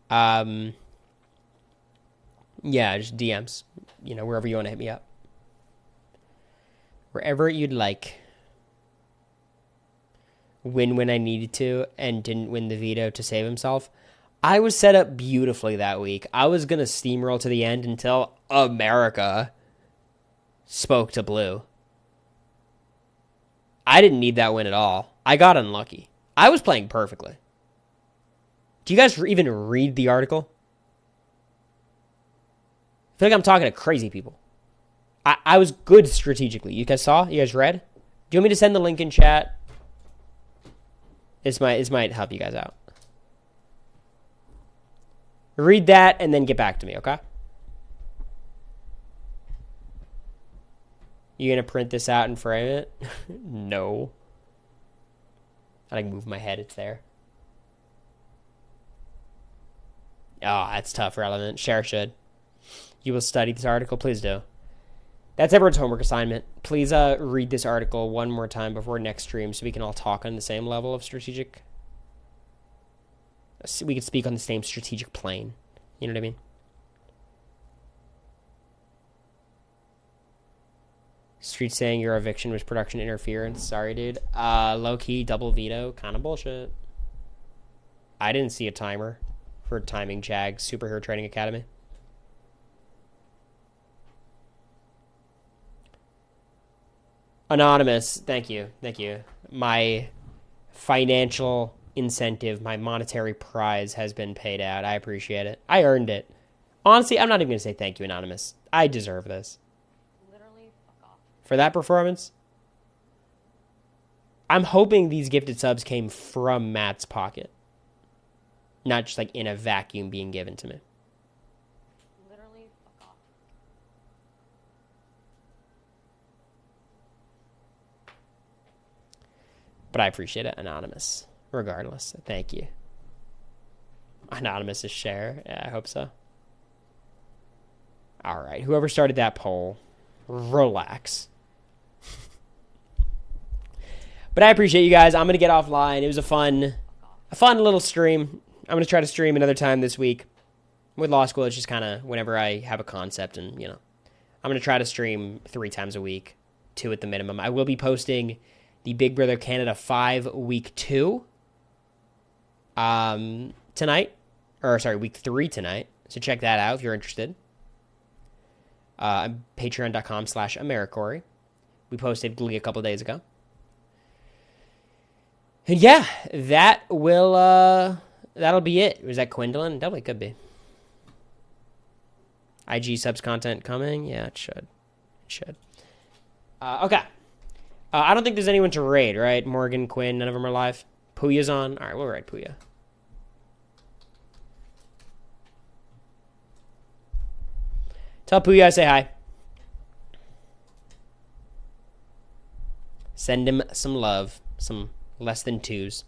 just DMs, wherever you want to hit me up. Wherever you'd like. Win when I needed to and didn't win the veto to save himself. I was set up beautifully that week. I was going to steamroll to the end until America spoke to Blue. I didn't need that win at all. I got unlucky. I was playing perfectly. Do you guys even read the article? I feel like I'm talking to crazy people. I was good strategically. You guys saw? You guys read? Do you want me to send the link in chat? This might help you guys out. Read that and then get back to me, okay? You gonna print this out and frame it? No. I can move my head, it's there. Oh, that's tough, relevant. Share should. You will study this article? Please do. That's everyone's homework assignment. Please read this article one more time before next stream so we can all talk on the same level of strategic. We can speak on the same strategic plane. You know what I mean? Street saying your eviction was production interference. Sorry, dude. Low-key, double veto. Kind of bullshit. I didn't see a timer for timing JAG's Superhero Training Academy. Anonymous, thank you. Thank you. My financial incentive, my monetary prize has been paid out. I appreciate it. I earned it. Honestly, I'm not even going to say thank you, Anonymous. I deserve this. Literally, fuck off. For that performance, I'm hoping these gifted subs came from Matt's pocket. Not just like in a vacuum being given to me. Literally, fuck off. But I appreciate it, Anonymous. Regardless, thank you. Anonymous' share. Yeah, I hope so. All right, whoever started that poll, relax. But I appreciate you guys. I'm gonna get offline. It was a fun little stream. I'm gonna try to stream another time this week. With law school, it's just kind of whenever I have a concept, and I'm gonna try to stream 3 times a week, 2 at the minimum. I will be posting the Big Brother Canada 5 week 2 tonight, or sorry, week 3 tonight. So check that out if you're interested. Patreon.com/AmeriCory. We posted a couple days ago. And yeah, that'll be it. Was that Quindlin? Definitely could be. IG subs content coming? Yeah, it should. Okay. I don't think there's anyone to raid, right? Morgan, Quinn, none of them are live. Puya's on. All right, we'll raid Puya. Tell Puya I say hi. Send him some love. Some less than 2s.